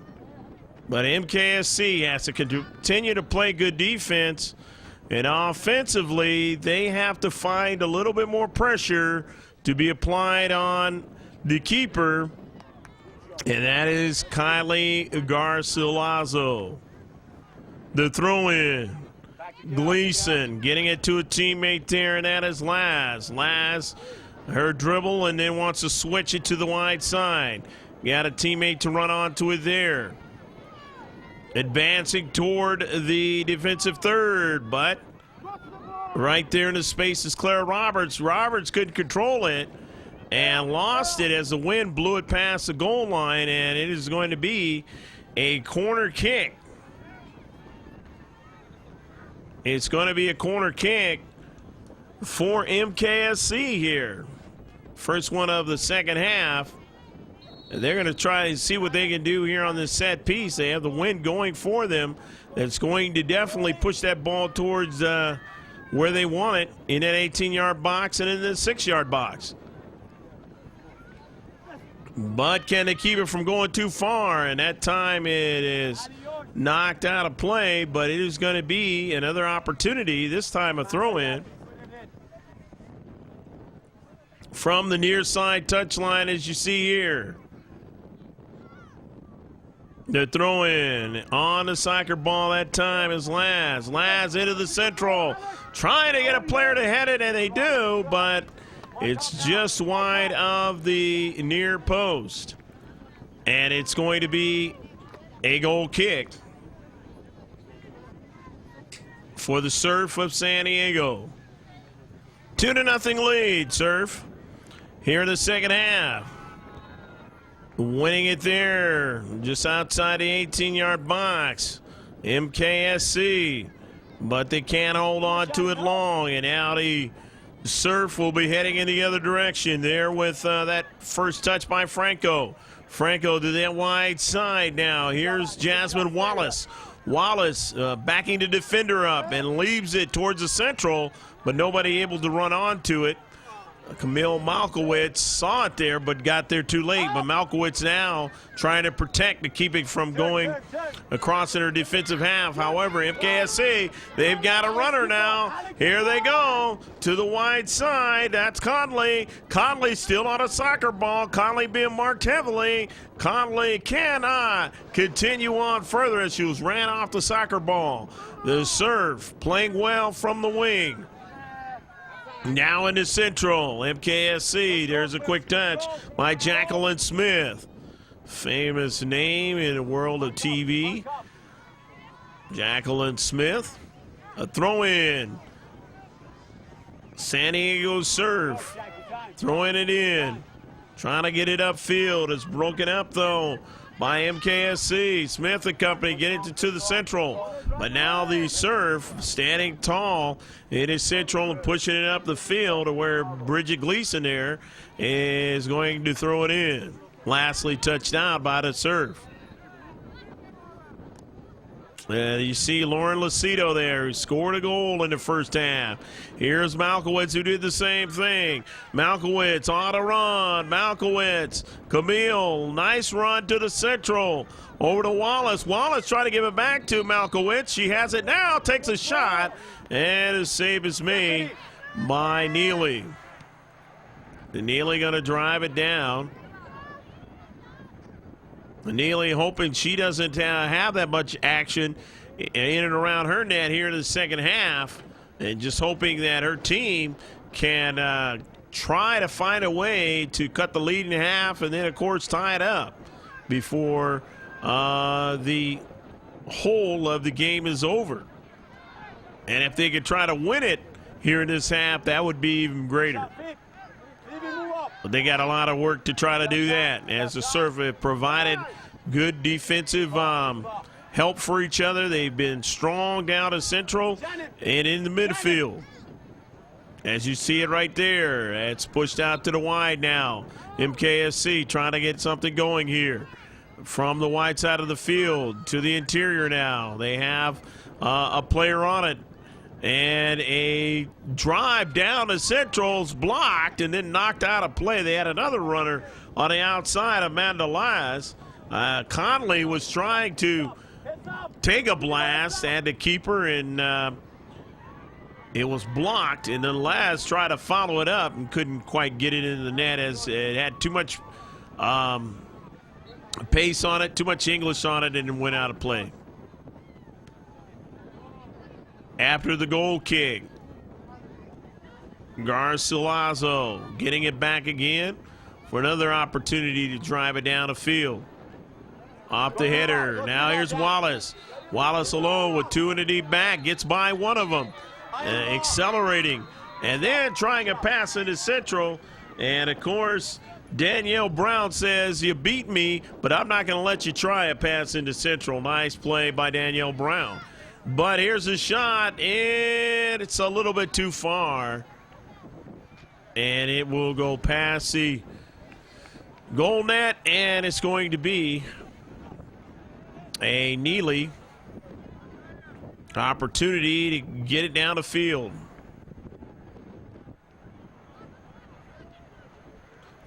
But MKSC has to continue to play good defense, and offensively they have to find a little bit more pressure to be applied on the keeper, and that is Kylie Garcilaso. The throw-in. Gleason getting it to a teammate there, and that is Laz. Laz, her dribble, and then wants to switch it to the wide side. Got a teammate to run onto it there. Advancing toward the defensive third, but right there in the space is Claire Roberts. Roberts couldn't control it and lost it as the wind blew it past the goal line, and it is going to be a corner kick. It's going to be a corner kick for MKSC here. First one of the second half. They're going to try and see what they can do here on this set piece. They have the wind going for them. That's going to definitely push that ball towards where they want it, in that 18-yard box and in the 6-yard box. But can they keep it from going too far? And that time it is knocked out of play, but it is going to be another opportunity, this time a throw-in. From the near side touchline, as you see here. The throw-in on the soccer ball that time is Laz. Laz into the central, trying to get a player to head it, and they do, but it's just wide of the near post. And it's going to be a goal kick for the Surf of San Diego. 2-0 lead, Surf, here in the second half. Winning it there, just outside the 18-yard box. MKSC, but they can't hold on to it long, and now the Surf will be heading in the other direction there with that first touch by Franco. Franco to that wide side now. Here's Jasmine Wallace. Wallace backing the defender up and leaves it towards the central, but nobody able to run onto it. Camille Malkowitz saw it there but got there too late. But Malkowitz now trying to protect to keep it from going across in her defensive half. However, MKSC, they've got a runner now. Here they go to the wide side. That's Conley. Conley still on a soccer ball. Conley being marked heavily. Conley cannot continue on further as she was ran off the soccer ball. The Surf playing well from the wing. Now into central, MKSC. There's a quick touch by Jacqueline Smith. Famous name in the world of TV. Jacqueline Smith. A throw-in. San Diego Surf throwing it in. Trying to get it upfield. It's broken up, though, by MKSC. Smith and company getting it to the central. But now the Surf standing tall in his central and pushing it up the field to where Bridget Gleason there is going to throw it in. Lastly touched out by the Surf. You see Lauren Lucido there, who scored a goal in the first half. Here's Malkowitz, who did the same thing. Malkowitz on a run. Malkowitz, Camille, nice run to the central. Over to Wallace. Wallace trying to give it back to Malkowitz. She has it now, takes a shot, and a save is made by Neely. Neely going to drive it down. Neely hoping she doesn't have that much action in and around her net here in the second half, and just hoping that her team can try to find a way to cut the lead in half and then, of course, tie it up before the whole of the game is over. And if they could try to win it here in this half, that would be even greater. But they got a lot of work to try to do that, as the serve have provided good defensive help for each other. They've been strong down to central and in the midfield. As you see it right there, it's pushed out to the wide now. MKSC trying to get something going here. From the wide side of the field to the interior now. They have a player on it. And a drive down to central's blocked and then knocked out of play. They had another runner on the outside, Amanda Laz. Conley was trying to take a blast at the keeper, and it was blocked. And then Laz tried to follow it up and couldn't quite get it into the net, as it had too much pace on it, too much English on it, and it went out of play. After the goal kick, Garcilaso getting it back again for another opportunity to drive it down the field. Off the header. Now here's Wallace. Wallace alone with two in the deep back. Gets by one of them. Accelerating. And then trying a pass into central. And, of course, Danielle Brown says, you beat me, but I'm not going to let you try a pass into central. Nice play by Danielle Brown. But here's a shot, and it's a little bit too far. And it will go past the goal net, and it's going to be a Neely opportunity to get it down the field.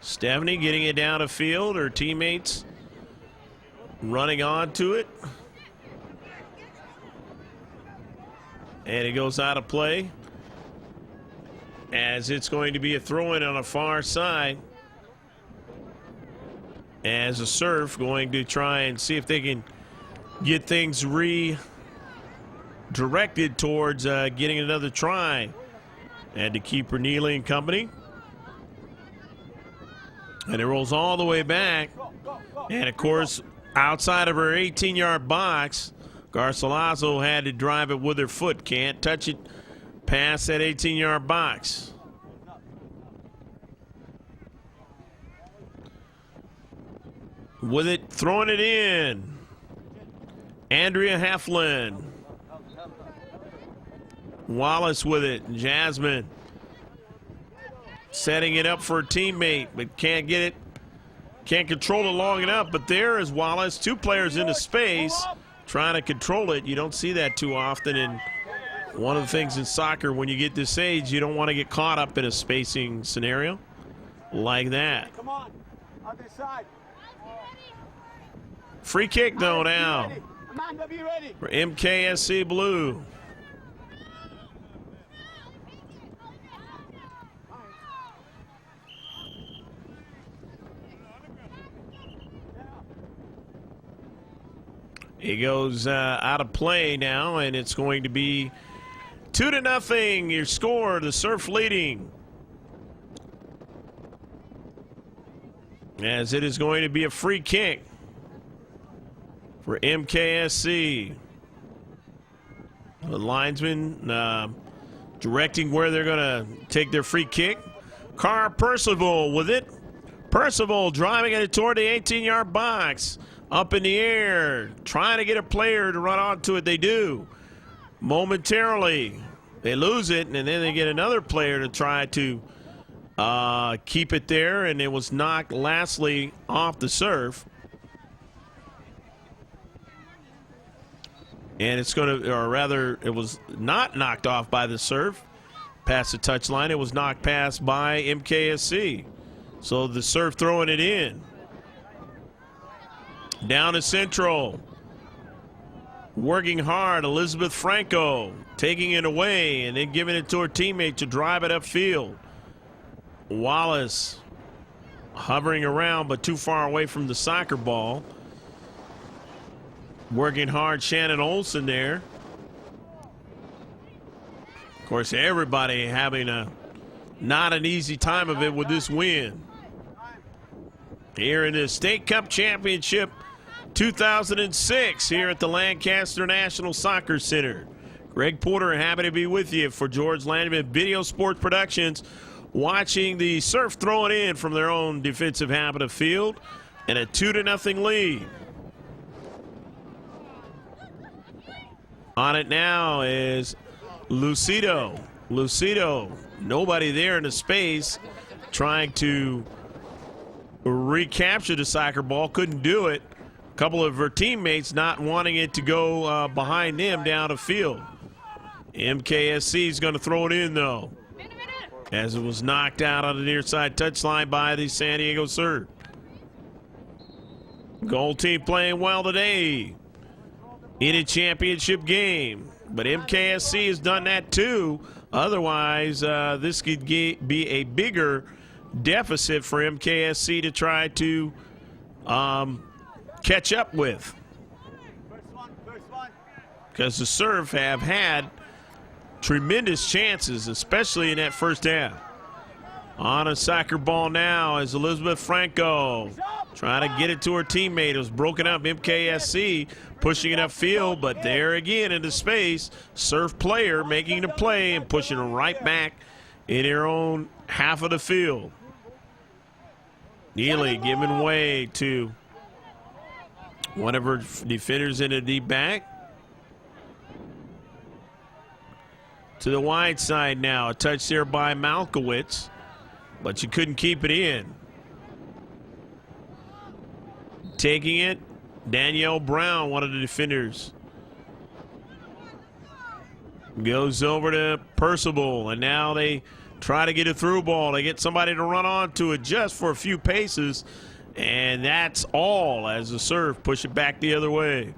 Stephanie getting it down the field. Her teammates running onto it. And it goes out of play, as it's going to be a throw-in on the far side, as a Surf going to try and see if they can get things redirected towards getting another try. And to keeper Neely and company. And it rolls all the way back. And, of course, outside of her 18-yard box, Garcilaso had to drive it with her foot. Can't touch it past that 18-yard box. With it, throwing it in. Andrea Heflin. Wallace with it. Jasmine setting it up for a teammate, but can't get it. Can't control it long enough, but there is Wallace. Two players into space trying to control it. You don't see that too often, and one of the things in soccer, when you get this age, you don't want to get caught up in a spacing scenario like that. Come on, other side. Free kick though now Amanda, be ready. for MKSC Blue. He goes out of play now, and it's going to be 2-0. Your score, the Surf leading. As it is going to be a free kick for MKSC. The linesman directing where they're going to take their free kick. Carr Percival with it. Percival driving it toward the 18-yard box. Up in the air, trying to get a player to run onto it. They do. Momentarily, they lose it, and then they get another player to try to keep it there, and it was knocked lastly off the Surf. And it's going to, or rather, it was not knocked off by the serve. Past the touchline, it was knocked past by MKSC. So the serve throwing it in. Down to Central. Working hard, Elizabeth Franco taking it away and then giving it to her teammate to drive it upfield. Wallace hovering around but too far away from the soccer ball. Working hard, Shannon Olsen there. Of course, everybody having not an easy time of it with this win. Here in the State Cup Championship 2006 here at the Lancaster National Soccer Center. Greg Porter, happy to be with you for George Landman Video Sports Productions, watching the Surf throw it in from their own defensive half of the field, and a 2-0 lead. On it now is Lucido. Lucido, nobody there in the space, trying to recapture the soccer ball, couldn't do it. A couple of her teammates not wanting it to go behind them down the field. MKSC is going to throw it in, though, as it was knocked out on the near side touchline by the San Diego Surf. Gold team playing well today in a championship game, but MKSC has done that too. Otherwise, this could be a bigger deficit for MKSC to try to catch up with, because the Surf have had tremendous chances, especially in that first half. On a soccer ball now is Elizabeth Franco trying to get it to her teammate. It was broken up. MKSC pushing it upfield, but there again into space. Surf player making the play and pushing it right back in their own half of the field. Neely giving way to one of her defenders in the deep back. To the wide side now. A touch there by Malkowitz, but you couldn't keep it in. Taking it, Danielle Brown, one of the defenders. Goes over to Percival, and now they try to get a through ball. They get somebody to run onto it just for a few paces, and that's all as the Surf push it back the other way.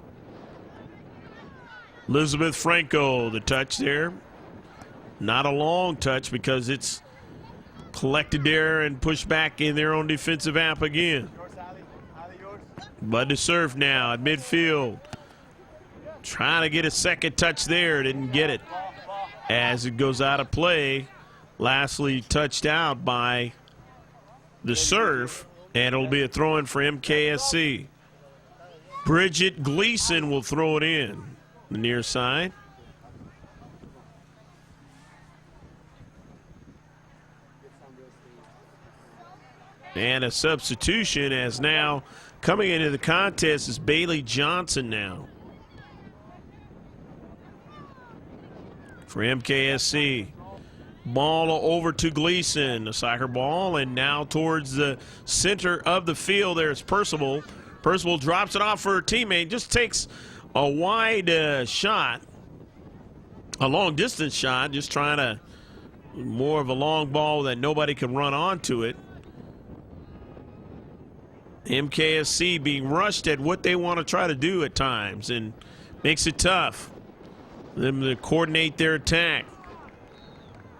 Elizabeth Franco, the touch there. Not a long touch because it's collected there and pushed back in their own defensive half again. But the Surf now at midfield, trying to get a second touch there, didn't get it as it goes out of play. Lastly touched out by the Surf, and it'll be a throw-in for MKSC. Bridget Gleason will throw it in the near side. And a substitution, as now coming into the contest is Bailey Johnson now for MKSC. Ball over to Gleason, a soccer ball, and now towards the center of the field. There's Percival. Percival drops it off for her teammate, just takes a wide shot, a long distance shot, just trying to, more of a long ball that nobody can run onto it. MKSC being rushed at what they want to try to do at times, and makes it tough for them to coordinate their attack.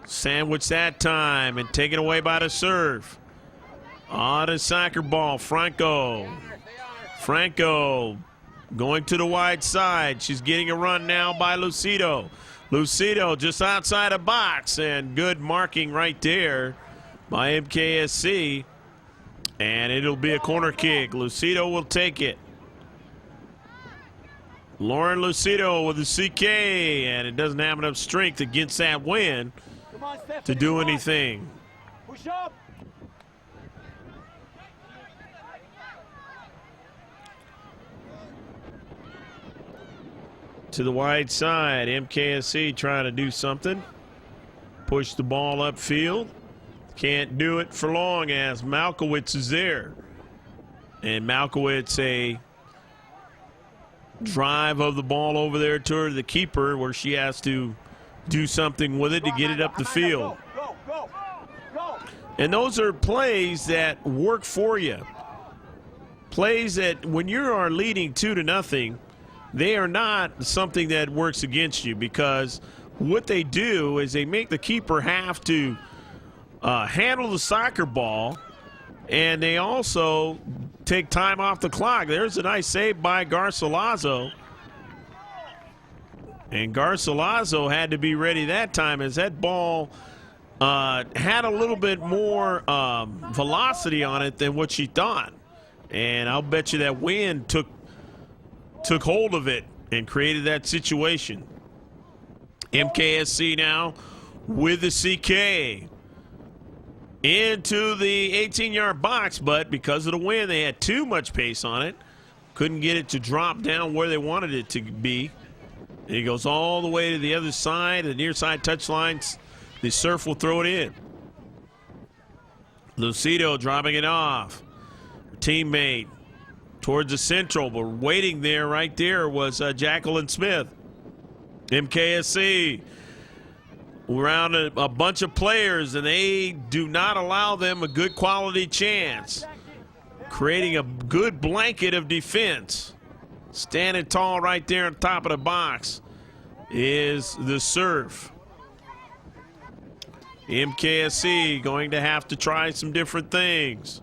Sandwich that time and taken away by the Surf. On a soccer ball, Franco. Franco going to the wide side. She's getting a run now by Lucido. Lucido just outside the box, and good marking right there by MKSC. And it'll be a corner kick. Lucido will take it. Lauren Lucido with the CK, and it doesn't have enough strength against that wind to do anything. Push up. To the wide side, MKSC trying to do something. Push the ball upfield. Can't do it for long as Malkowitz is there. And Malkowitz, a drive of the ball over there to the keeper, where she has to do something with it to get it up the field. And those are plays that work for you. Plays that when you are leading 2-0, they are not something that works against you, because what they do is they make the keeper have to handle the soccer ball, and they also take time off the clock. There's a nice save by Garcilaso. And Garcilaso had to be ready that time, as that ball had a little bit more velocity on it than what she thought. And I'll bet you that wind took hold of it and created that situation. MKSC now with the CK into the 18-yard box, but because of the wind, they had too much pace on it. Couldn't get it to drop down where they wanted it to be. And it goes all the way to the other side, the near side touchline. The Surf will throw it in. Lucido dropping it off. Her teammate towards the central, but waiting there, right there, was Jacqueline Smith. MKSC around a bunch of players, and they do not allow them a good quality chance. Creating a good blanket of defense. Standing tall right there on top of the box is the Surf. MKSC going to have to try some different things.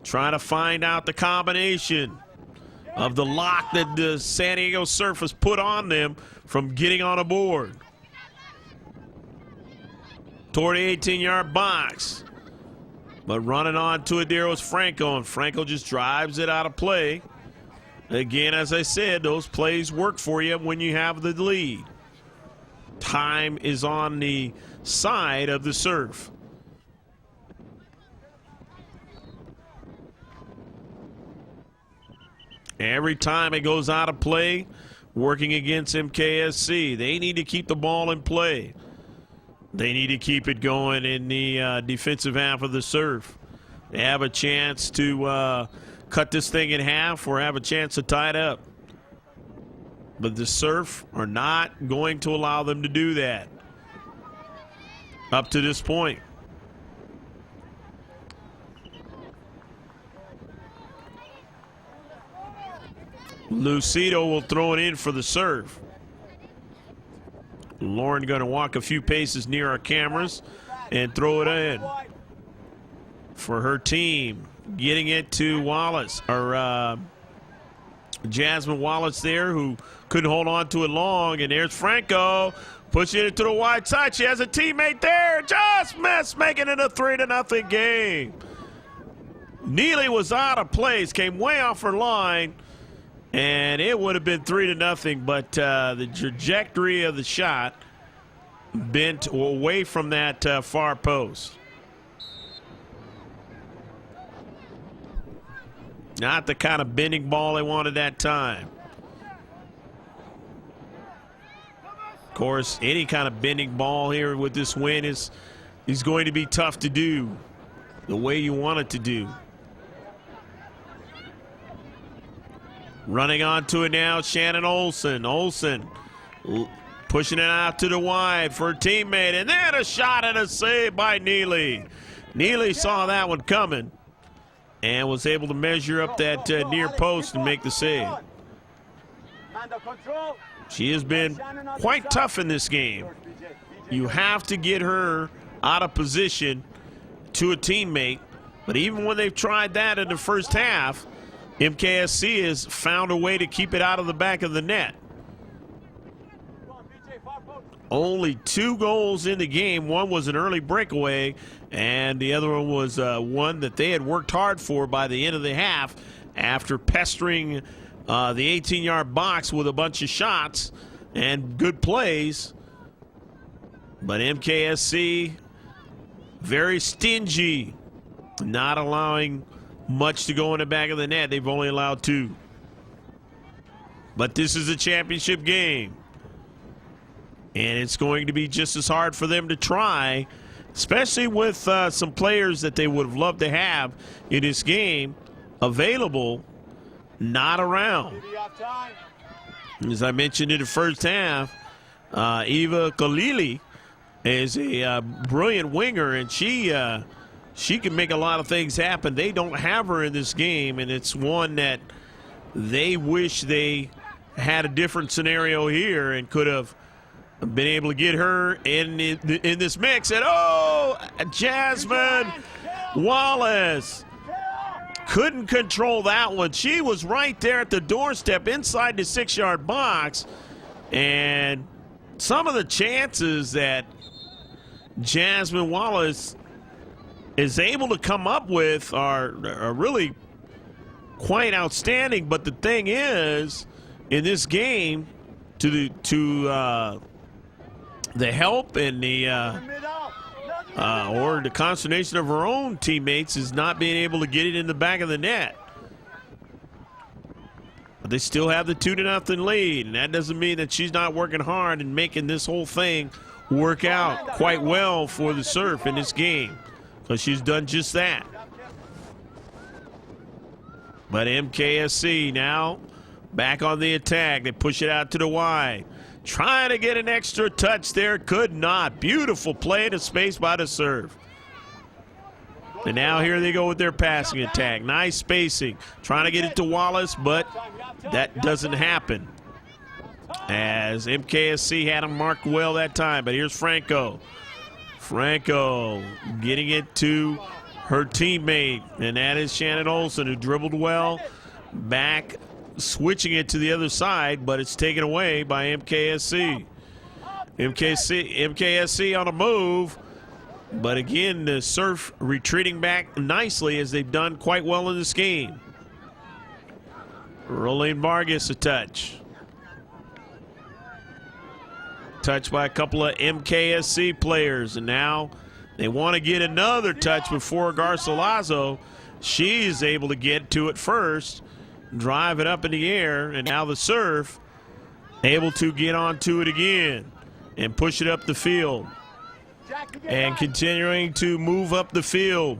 Try to find out the combination of the lock that the San Diego Surf has put on them from getting on a board. Toward the 18-yard box. But running on to it there was Franco, and Franco just drives it out of play. Again, as I said, those plays work for you when you have the lead. Time is on the side of the Surf. Every time it goes out of play, working against MKSC. They need to keep the ball in play. They need to keep it going in the defensive half of the Surf. They have a chance to cut this thing in half or have a chance to tie it up. But the Surf are not going to allow them to do that up to this point. Lucido will throw it in for the Surf. Lauren going to walk a few paces near our cameras and throw it in for her team. Getting it to Wallace, or Jasmine Wallace there, who couldn't hold on to it long. And there's Franco pushing it to the wide side. She has a teammate there. Just missed, making it a 3-0 game. Neely was out of place, came way off her line, and it would have been 3-0, but the trajectory of the shot bent away from that far post. Not the kind of bending ball they wanted that time. Of course, any kind of bending ball here with this win is going to be tough to do the way you want it to do. Running onto it now, Shannon Olsen. Olsen pushing it out to the wide for her teammate, and then a shot and a save by Neely. Neely saw that one coming and was able to measure up that near post and make the save. She has been quite tough in this game. You have to get her out of position to a teammate, but even when they've tried that in the first half, MKSC has found a way to keep it out of the back of the net. Only 2 goals in the game. One was an early breakaway, and the other one was one that they had worked hard for by the end of the half after pestering the 18-yard box with a bunch of shots and good plays. But MKSC, very stingy, not allowing much to go in the back of the net. They've only allowed 2. But this is a championship game, and it's going to be just as hard for them to try, especially with some players that they would have loved to have in this game available, not around. As I mentioned in the first half, Eva Kalili is a brilliant winger, and she can make a lot of things happen. They don't have her in this game, and it's one that they wish they had a different scenario here and could have been able to get her in this mix. And Jasmine Wallace couldn't control that one. She was right there at the doorstep inside the 6-yard box, and some of the chances that Jasmine Wallace is able to come up with are really quite outstanding. But the thing is, in this game, to the help and the or the consternation of her own teammates is not being able to get it in the back of the net. But they still have the 2-0 lead, and that doesn't mean that she's not working hard and making this whole thing work out quite well for the Surf in this game, because she's done just that. But MKSC now back on the attack. They push it out to the Y. Trying to get an extra touch there, could not. Beautiful play to space by the Surf. And now here they go with their passing attack. Nice spacing. Trying to get it to Wallace, but that doesn't happen, as MKSC had him marked well that time. But here's Franco. Franco getting it to her teammate, and that is Shannon Olsen, who dribbled well. Back, switching it to the other side, but it's taken away by MKSC. MKSC on a move, but again, the Surf retreating back nicely, as they've done quite well in this game. Rolling Vargas a touch. Touched by a couple of MKSC players, and now they want to get another touch before Garcilaso. She's able to get to it first, drive it up in the air, and now the Surf able to get onto it again and push it up the field. And continuing to move up the field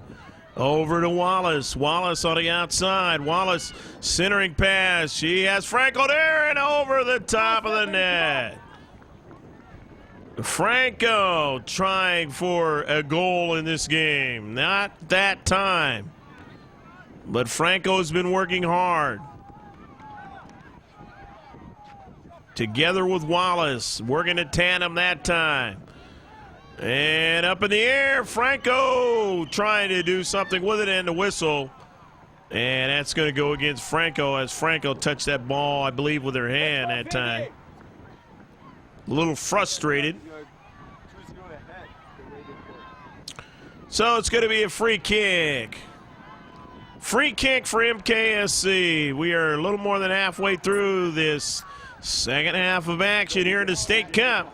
over to Wallace. Wallace on the outside. Wallace centering pass. She has Franco there and over the top of the net. Franco trying for a goal in this game. Not that time. But Franco's been working hard. Together with Wallace, working a tandem that time. And up in the air, Franco trying to do something with it, and the whistle. And that's going to go against Franco, as Franco touched that ball, I believe, with her hand that time. A little frustrated. So it's going to be a free kick. Free kick for MKSC. We are a little more than halfway through this second half of action here in the State Cup.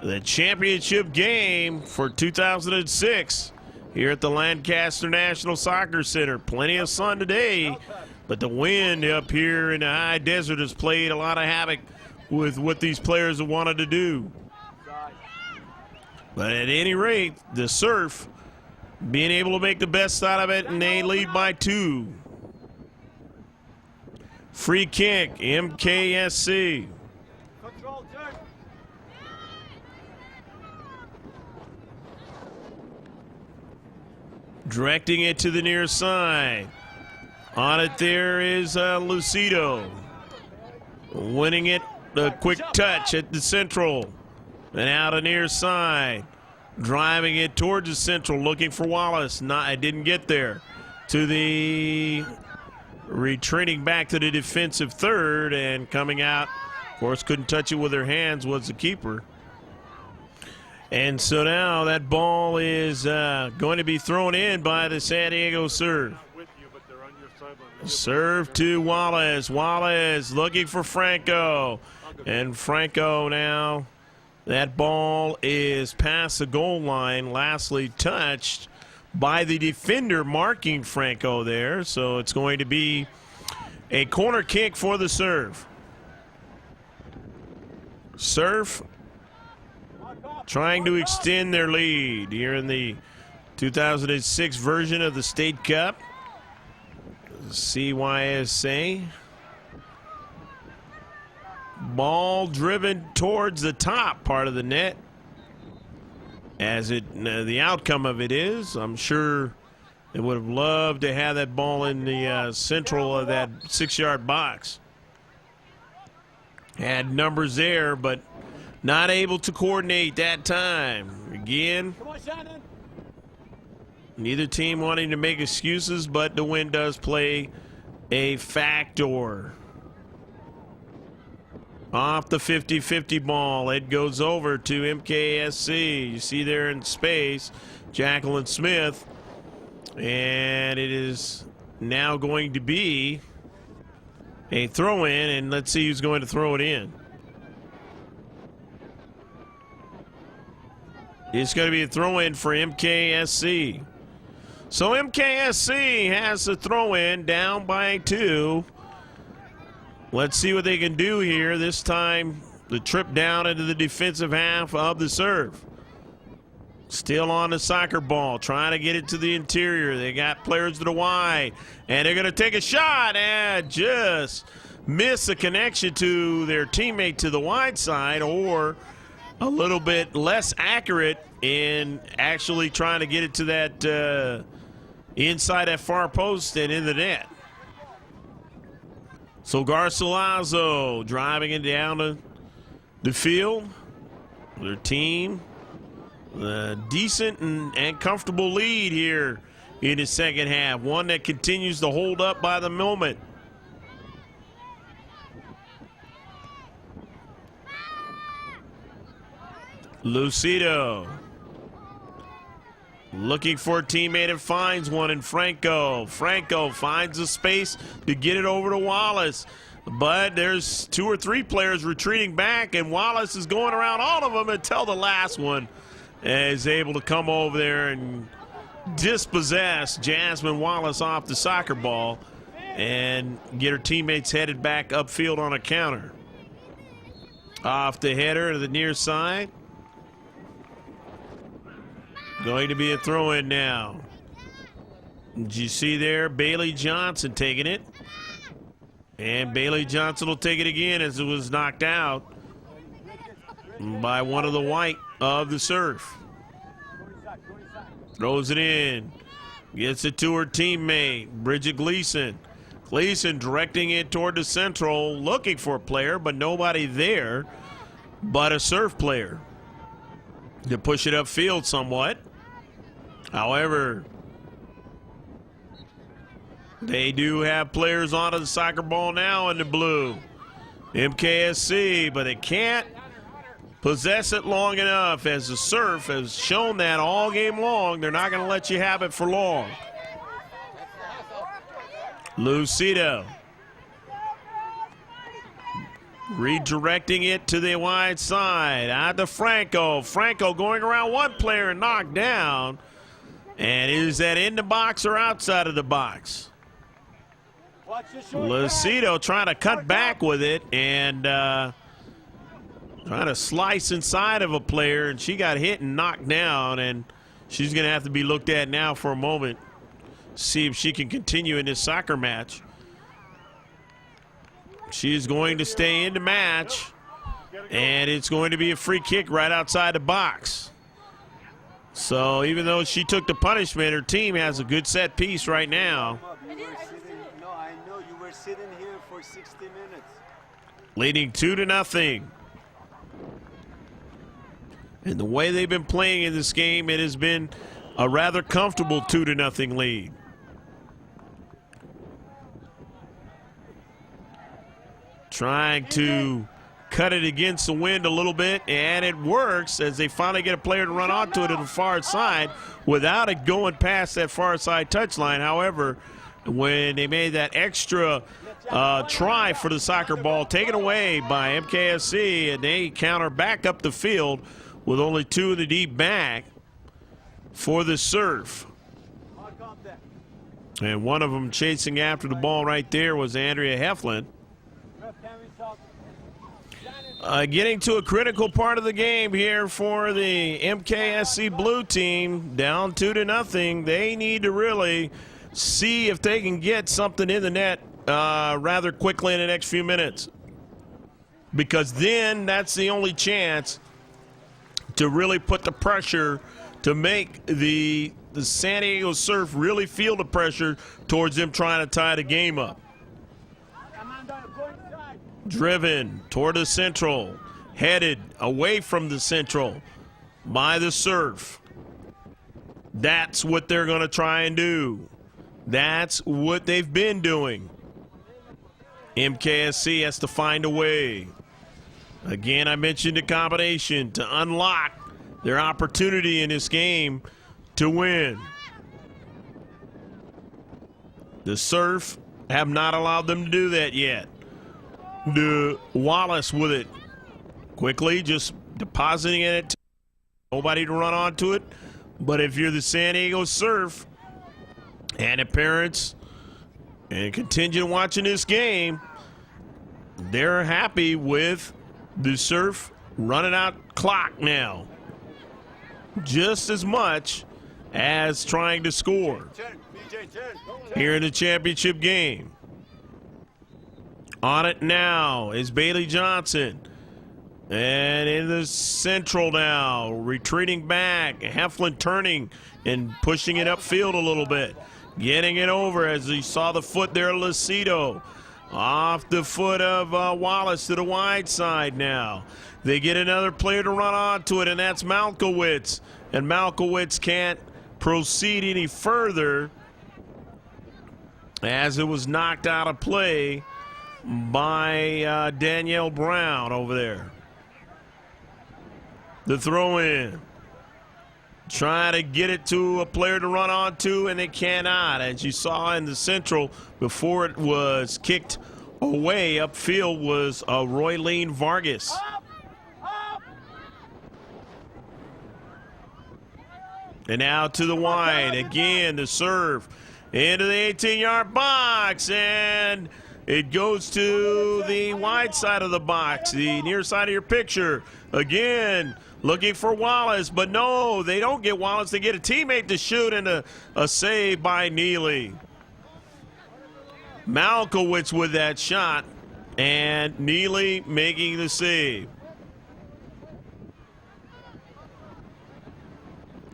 The championship game for 2006 here at the Lancaster National Soccer Center. Plenty of sun today, but the wind up here in the high desert has played a lot of havoc with what these players have wanted to do. But at any rate, the Surf being able to make the best out of it, and they lead by 2. Free kick, MKSC. Directing it to the near side. On it there is Lucido. Winning it, a quick touch at the central. And out a near side. Driving it towards the central, looking for Wallace. It didn't get there. To the retreating back to the defensive third, and coming out, of course, couldn't touch it with her hands, was the keeper. And so now that ball is going to be thrown in by the San Diego Surf. Serve to Wallace. Wallace looking for Franco. And Franco now, that ball is past the goal line, lastly touched by the defender marking Franco there. So it's going to be a corner kick for the Surf. Surf trying to extend their lead here in the 2006 version of the State Cup. CYSA. Ball driven towards the top part of the net. As the outcome of it is, I'm sure they would have loved to have that ball in the central of that 6-yard box. Had numbers there, but not able to coordinate that time. Again, Come on, Shannon. neither team wanting to make excuses, but the wind does play a factor. Off the 50-50 ball, it goes over to MKSC. You see there in space, Jacqueline Smith. And it is now going to be a throw-in, and let's see who's going to throw it in. It's going to be a throw-in for MKSC. So MKSC has the throw-in down by 2. Let's see what they can do here. This time, the trip down into the defensive half of the serve. Still on the soccer ball, trying to get it to the interior. They got players to the wide, and they're going to take a shot and just miss a connection to their teammate to the wide side, or a little bit less accurate in actually trying to get it to that inside that far post and in the net. So Garcilaso driving it down the field. Their team, a decent and comfortable lead here in the second half. One that continues to hold up by the moment. Lucido looking for a teammate and finds one in Franco. Franco finds a space to get it over to Wallace. But there's 2 or 3 players retreating back, and Wallace is going around all of them until the last one is able to come over there and dispossess Jasmine Wallace off the soccer ball and get her teammates headed back upfield on a counter. Off the header to the near side. Going to be a throw-in now. Did you see there Bailey Johnson taking it? And Bailey Johnson will take it again as it was knocked out by one of the white of the surf. Throws it in. Gets it to her teammate, Bridget Gleason. Gleason directing it toward the central, looking for a player, but nobody there but a surf player to push it upfield somewhat. However, they do have players onto the soccer ball now in the blue. MKSC, but they can't possess it long enough, as the surf has shown that all game long. They're not going to let you have it for long. Lucido redirecting it to the wide side. Out to Franco. Franco going around one player and knocked down. And is that in the box or outside of the box? Lucido trying to cut back with it and trying to slice inside of a player, and she got hit and knocked down, and she's going to have to be looked at now for a moment. See if she can continue in this soccer match. She's going to stay in the match, and it's going to be a free kick right outside the box. So even though she took the punishment, her team has a good set piece right now. No, I know you were sitting here for 60 minutes. Leading 2-0. And the way they've been playing in this game, it has been a rather comfortable 2-0 lead. Trying to cut it against the wind a little bit, and it works as they finally get a player to run onto it to the far side without it going past that far side touchline. However, when they made that extra try for the soccer ball taken away by MKSC, and they counter back up the field with only 2 in the deep back for the surf. And one of them chasing after the ball right there was Andrea Heflin. Getting to a critical part of the game here for the MKSC blue team, down 2-0. They need to really see if they can get something in the net rather quickly in the next few minutes. because then that's the only chance to really put the pressure to make the San Diego Surf really feel the pressure towards them trying to tie the game up. Driven toward the Central, headed away from the Central by the Surf. That's what they're going to try and do. That's what they've been doing. MKSC has to find a way. Again, I mentioned the combination to unlock their opportunity in this game to win. The Surf have not allowed them to do that yet. Wallace with it. Quickly just depositing it. Nobody to run onto it. But if you're the San Diego Surf and the parents and contingent watching this game, they're happy with the Surf running out clock now. Just as much as trying to score here in the championship game. On it now is Bailey Johnson. And in the Central now, retreating back. Heflin turning and pushing it upfield a little bit. Getting it over as he saw the foot there, Lucido. Off the foot of Wallace to the wide side now. They get another player to run onto it, and that's Malkowitz. And Malkowitz can't proceed any further as it was knocked out of play by Danielle Brown over there. The throw in. Trying to get it to a player to run onto, and they cannot. As you saw in the Central, before it was kicked away upfield was Roylene Vargas. And now to the wide. Again, the serve into the 18-yard box, and it goes to the wide side of the box, the near side of your picture. Again, looking for Wallace, but no, they don't get Wallace. They get a teammate to shoot, and a save by Neely. Malkowitz with that shot, and Neely making the save.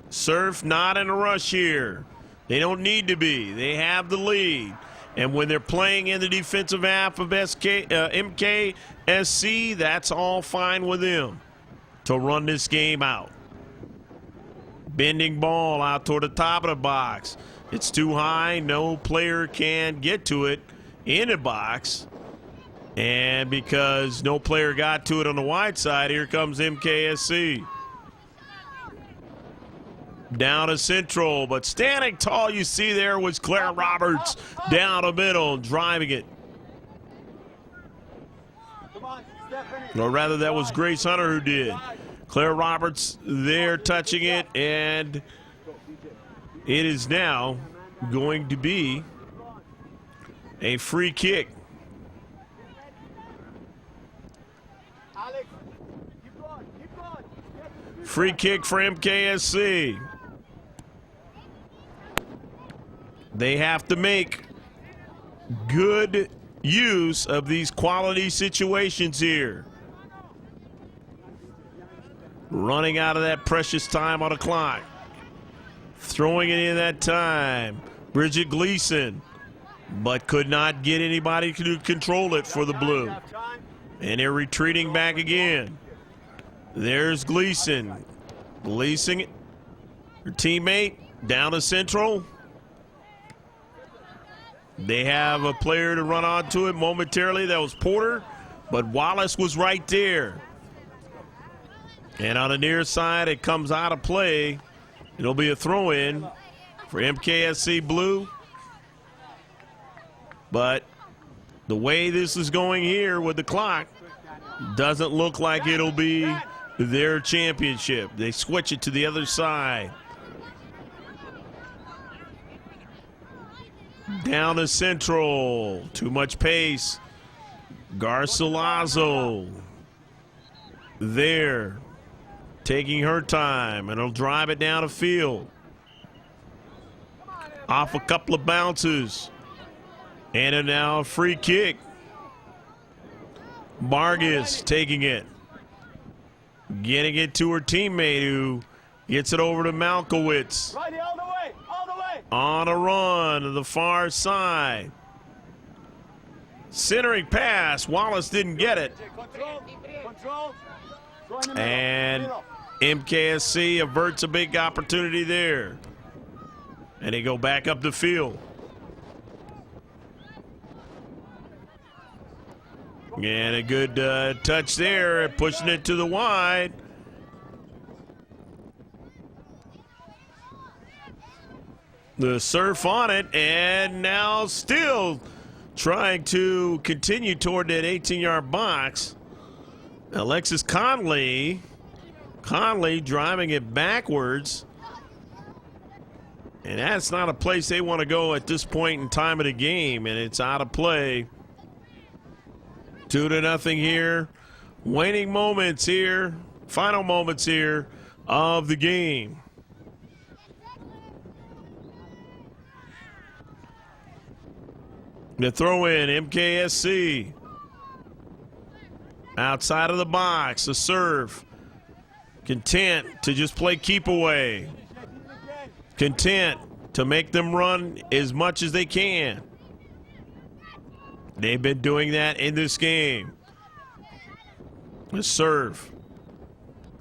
Surf not in a rush here. They don't need to be. They have the lead. And when they're playing in the defensive half of MKSC, that's all fine with them to run this game out. Bending ball out toward the top of the box. It's too high. No player can get to it in the box. And because no player got to it on the wide side, here comes MKSC. Down to Central, but standing tall, you see there was Claire Roberts down the middle, driving it. Or rather, that was Grace Hunter who did. Claire Roberts there touching it, and it is now going to be a free kick. Free kick for MKSC. They have to make good use of these quality situations here. Running out of that precious time on the clock. Throwing it in that time. Bridget Gleason, but could not get anybody to control it for the Blue. And they're retreating back again. There's Gleason. Gleason, her teammate, down to Central. They have a player to run onto it momentarily. That was Porter, but Wallace was right there. And on the near side, it comes out of play. It'll be a throw-in for MKSC Blue. But the way this is going here with the clock doesn't look like it'll be their championship. They switch it to the other side. Down to Central. Too much pace. Garcilaso there, taking her time, and he'll drive it down the field. Off a couple of bounces. And now a free kick. Vargas taking it. Getting it to her teammate who gets it over to Malkowitz. Righty, all the way, all the way. On a run to the far side. Centering pass. Wallace didn't get it. Control, control. Throw in the middle, And middle. MKSC averts a big opportunity there. And they go back up the field. And a good touch there, pushing it to the wide. The surf on it, and now still trying to continue toward that 18-yard box. Alexis Conley driving it backwards. And that's not a place they want to go at this point in time of the game, and it's out of play. 2-0 here. Waning moments here. Final moments here of the game. The throw in, MKSC. Outside of the box, the serve. Content to just play keep away. Content to make them run as much as they can. They've been doing that in this game. The serve.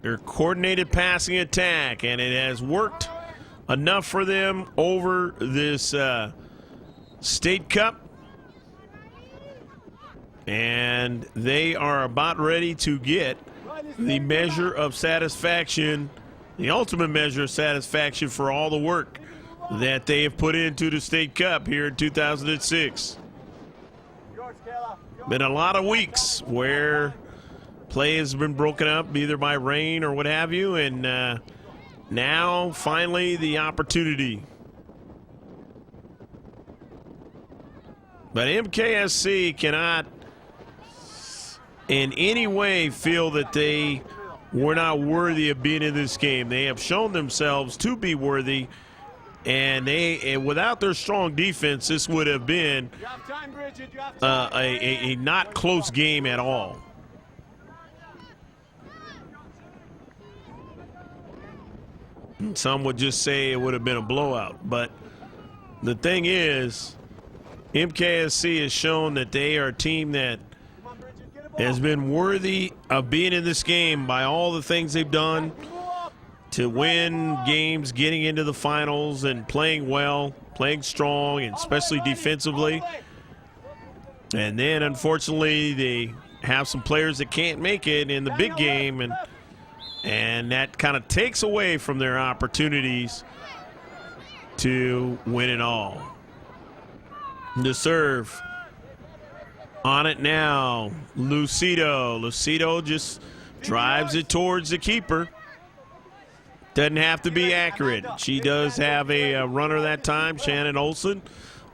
Their coordinated passing attack, and it has worked enough for them over this State Cup. And they are about ready to get the measure of satisfaction, the ultimate measure of satisfaction for all the work that they have put into the State Cup here in 2006. Been a lot of weeks where play has been broken up either by rain or what have you, and now finally the opportunity. But MKSC cannot in any way feel that they were not worthy of being in this game. They have shown themselves to be worthy, and without their strong defense, this would have been a not close game at all. Some would just say it would have been a blowout. But the thing is, MKSC has shown that they are a team that has been worthy of being in this game by all the things they've done to win games, getting into the finals and playing well, playing strong, and especially defensively. And then, unfortunately, they have some players that can't make it in the big game, and that kind of takes away from their opportunities to win it all. The serve. On it now, Lucido. Lucido just drives it towards the keeper. Doesn't have to be accurate. She does have a runner that time, Shannon Olsen.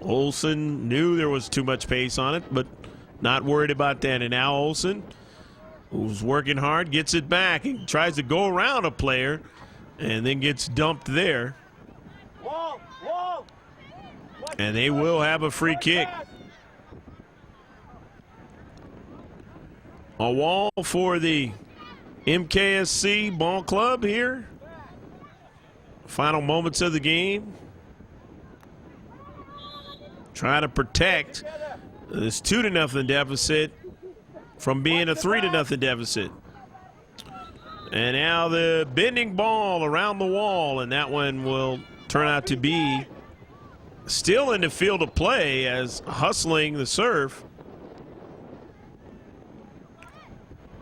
Olsen knew there was too much pace on it, but not worried about that. And now Olsen, who's working hard, gets it back and tries to go around a player and then gets dumped there. And they will have a free kick. A wall for the MKSC ball club here. Final moments of the game. Trying to protect this 2-0 deficit from being a 3-0 deficit. And now the bending ball around the wall, and that one will turn out to be still in the field of play as hustling the serve.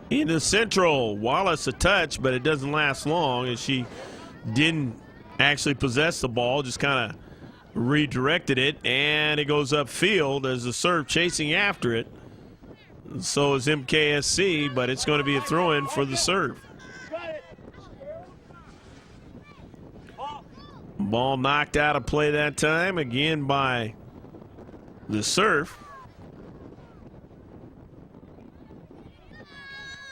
Into Central, Wallace a touch, but it doesn't last long as she didn't actually possess the ball, just kind of redirected it, and it goes upfield as the serve chasing after it. And so is MKSC, but it's going to be a throw-in for the serve. Ball knocked out of play that time, again by the serve.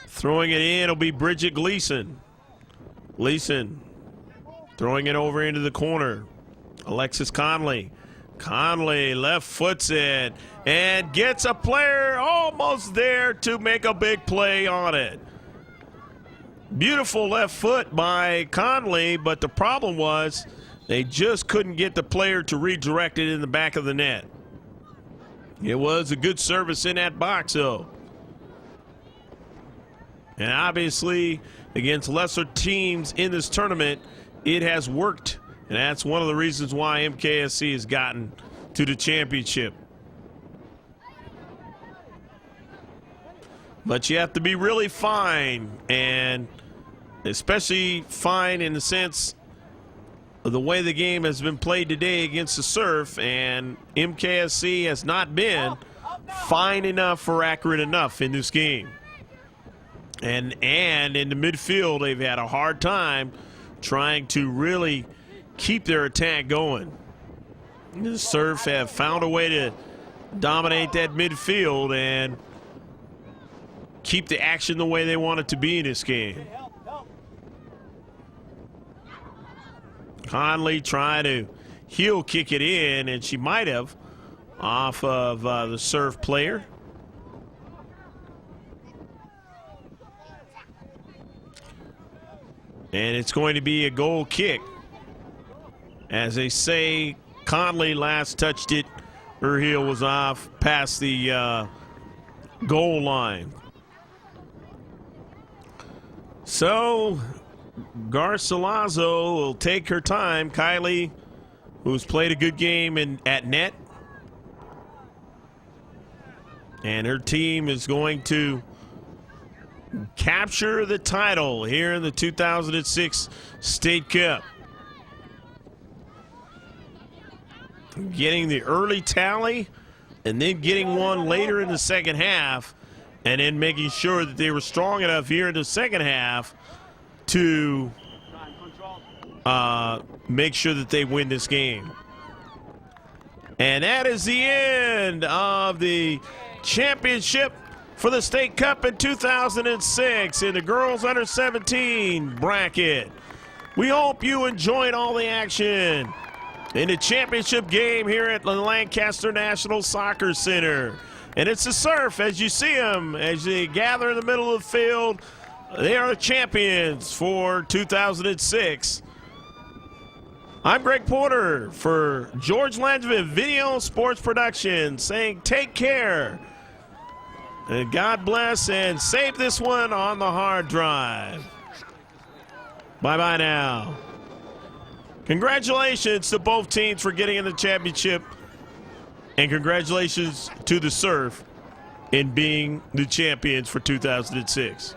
Throwing it in will be Bridget Gleason. Gleason throwing it over into the corner. Alexis Conley Conley left foots it and gets a player almost there to make a big play on it. Beautiful left foot by Conley, but the problem was they just couldn't get the player to redirect it in the back of the net. It was a good service in that box, though. And obviously, against lesser teams in this tournament, it has worked. And that's one of the reasons why MKSC has gotten to the championship. But you have to be really fine, and especially fine in the sense of the way the game has been played today against the Surf, and MKSC has not been fine enough or accurate enough in this game. And in the midfield, they've had a hard time trying to really keep their attack going. The Surf have found a way to dominate that midfield and keep the action the way they want it to be in this game. Conley trying to heel kick it in, and she might have off of the Surf player. And it's going to be a goal kick. As they say, Conley last touched it. Her heel was off past the goal line. So Garcilaso will take her time. Kylie, who's played a good game at net. And her team is going to capture the title here in the 2006 State Cup. Getting the early tally and then getting one later in the second half, and then making sure that they were strong enough here in the second half to make sure that they win this game. And that is the end of the championship for the State Cup in 2006 in the girls under 17 bracket. We hope you enjoyed all the action in the championship game here at the Lancaster National Soccer Center. And it's the Surf, as you see them, as they gather in the middle of the field. They are the champions for 2006. I'm Greg Porter for George Langevin Video Sports Production, saying take care. And God bless, and save this one on the hard drive. Bye-bye now. Congratulations to both teams for getting in the championship, and congratulations to the Surf in being the champions for 2006.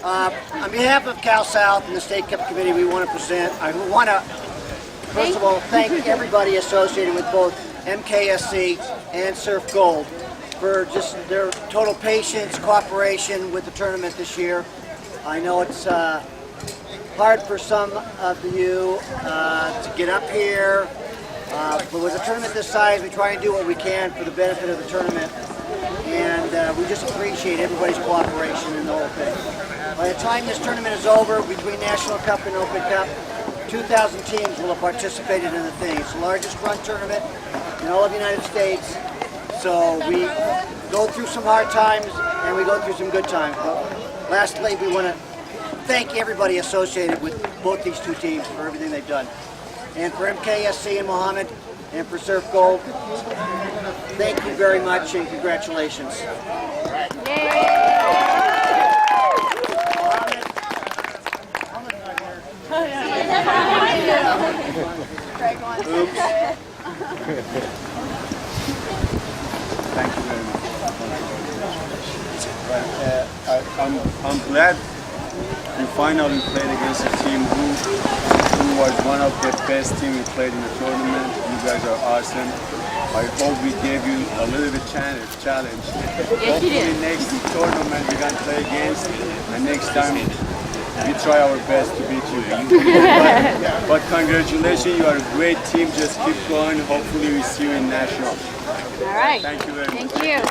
On behalf of Cal South and the State Cup Committee, I want to, first of all, thank everybody associated with both MKSC and Surf Gold for just their total patience, cooperation with the tournament this year. I know it's hard for some of you to get up here. But with a tournament this size, we try and do what we can for the benefit of the tournament. And we just appreciate everybody's cooperation in the whole thing. By the time this tournament is over, between National Cup and Open Cup, 2,000 teams will have participated in the thing. It's the largest run tournament in all of the United States. So we go through some hard times and we go through some good times. But lastly, we want to thank everybody associated with both these two teams for everything they've done. And for MKSC and Mohammed, and for Surf Gold, thank you very much and congratulations. Oops. Thank you very much. I'm glad we finally played against a team who was one of the best teams we played in the tournament. You guys are awesome. I hope we gave you a little bit challenge. Yes, you did. Hopefully next tournament we're going to play against, and next time we try our best to beat you. but congratulations, you are a great team. Just keep going. Hopefully we see you in nationals. All right. Thank you very much. Thank you.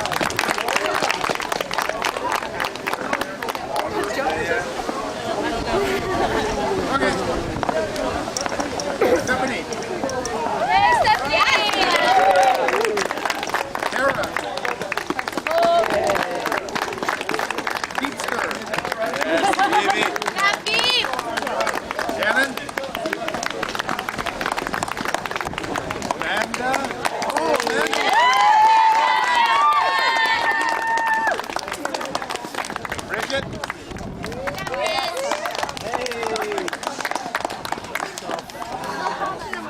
Stephanie. Hey, Stephanie. Tara. Beatster. Happy. Shannon. Amanda. Oh, Amanda. Bridget.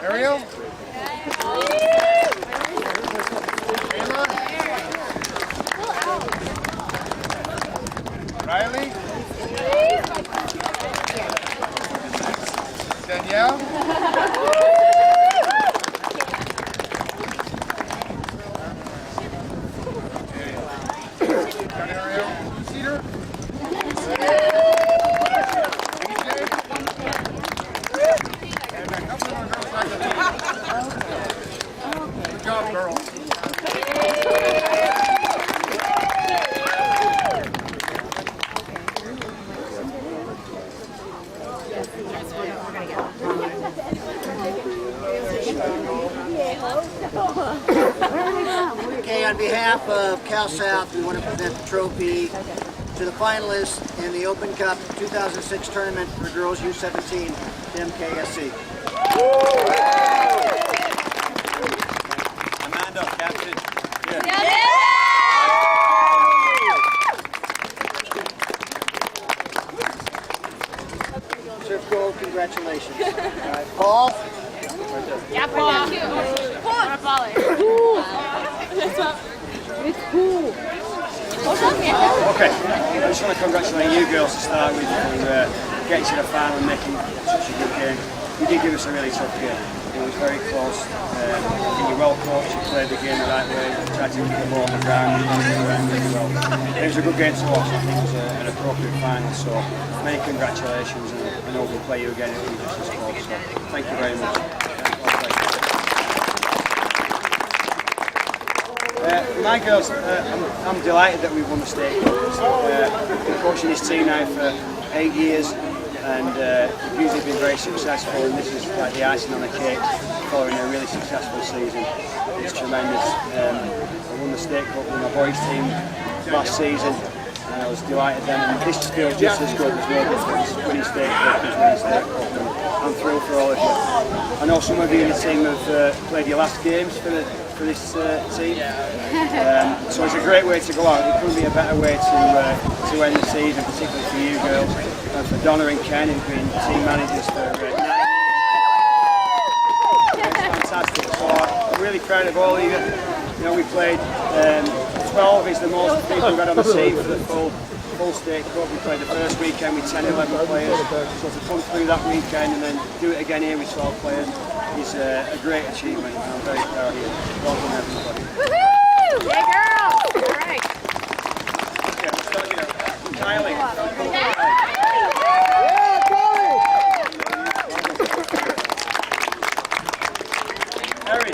Ariel. Kayla. Riley. Danielle. Ariel. Cedar. And a couple more girls like that. Good job, girls. Okay, on behalf of Cal South, we want to present the trophy to the finalists in the Open Cup 2006 tournament for girls U17 to MKSC. Amanda, captain. Surf Gold, congratulations. All right, Paul. Yeah, Paul. It's cool. Okay, I just want to congratulate you girls to start with for getting to the final and making such a good game. You did give us a really tough game. It was very close. I think you're well coached, you played the game the right way, tried to keep the ball on the ground, you passed it around really well. It was a good game to watch. I think it was an appropriate final, so many congratulations, and I know we'll play you again if we just as close. So thank you very much. My girls, I'm delighted that we won the state cup. I've been coaching this team now for 8 years, and we've usually been very successful, and this is like the icing on the cake following a really successful season. It's tremendous. I won the state cup with my boys team last season, and I was delighted then, and this feels just as good as well. Winning state cup is winning state cup, and I'm thrilled for all of you. I know some of you in the team have played your last games for this team, so it's a great way to go out. It couldn't be a better way to end the season, particularly for you girls, and for Donna and Ken, who've been team managers for 9 years. It's fantastic. So I'm really proud of all of you. You know, we played 12 is the most people we've had on the team for the full state cup. We played the first weekend with 10, 11 players. So to come through that weekend and then do it again here with 12 players is a great achievement. I'm very proud of you. Well done, everybody. Woohoo! Yeah, girls! All right. Okay, let's start here. Kylie. Harry.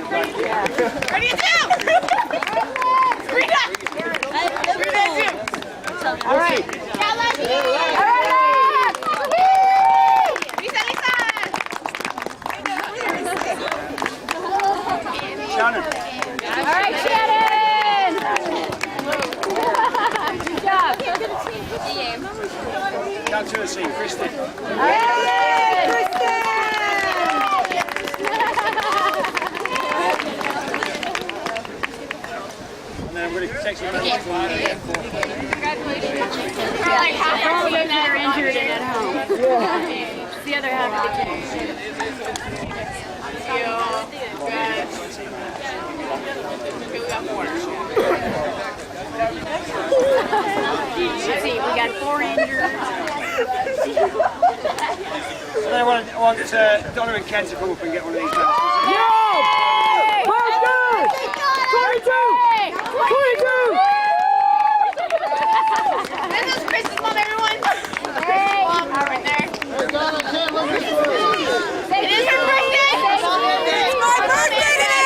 Ready to do? Bring that. Bring that too. All right. Lisa, Lisa. Shannon. All right, Shannon. Good job. Down to the scene, Kristen. All right, Kristen. And then I'm going to take some pictures. Like half our team that are injured and at home. The other half of the team. Good. Okay, we got 4. Let's see, we got 4 injured. And then I want Donna and Ken to come up and get one of these now. This is Chris's mom, everyone. Hey. Mom, right there. It is her birthday. It's my birthday today.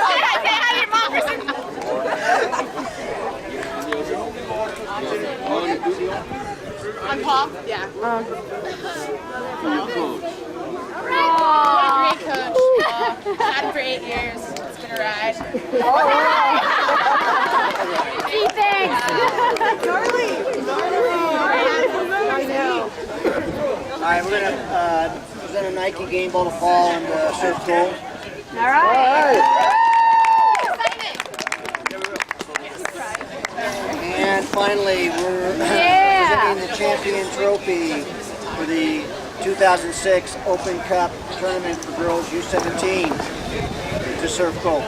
Say hi to your mom, Kristen. I'm Paul. Yeah. What a great coach. Had him for 8 years. It's been a ride. Gee, thanks. All right, we're going to present a Nike game ball to fall and Surf Gold. All right. And finally, we're presenting the champion trophy for the 2006 Open Cup tournament for girls U17 to Surf Gold.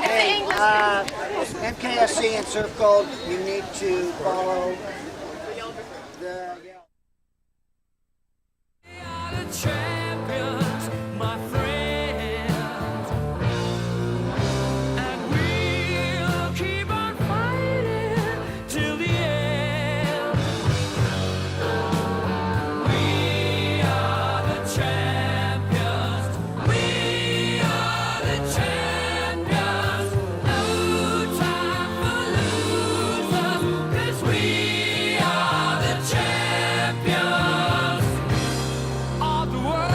Hey, MKSC and Surf Gold, you need to follow the... Champions, my friends, and we'll keep on fighting till the end. We are the champions. We are the champions. No time for losers, 'cause we are the champions of the world.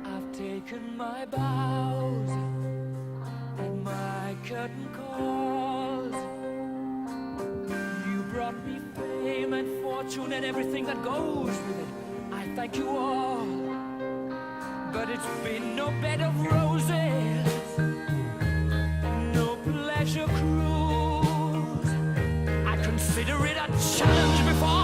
I've taken my bows and my curtain calls. You brought me fame and fortune and everything that goes with it. I thank you all, but it's been no bed of roses, no pleasure cruise. I consider it a challenge before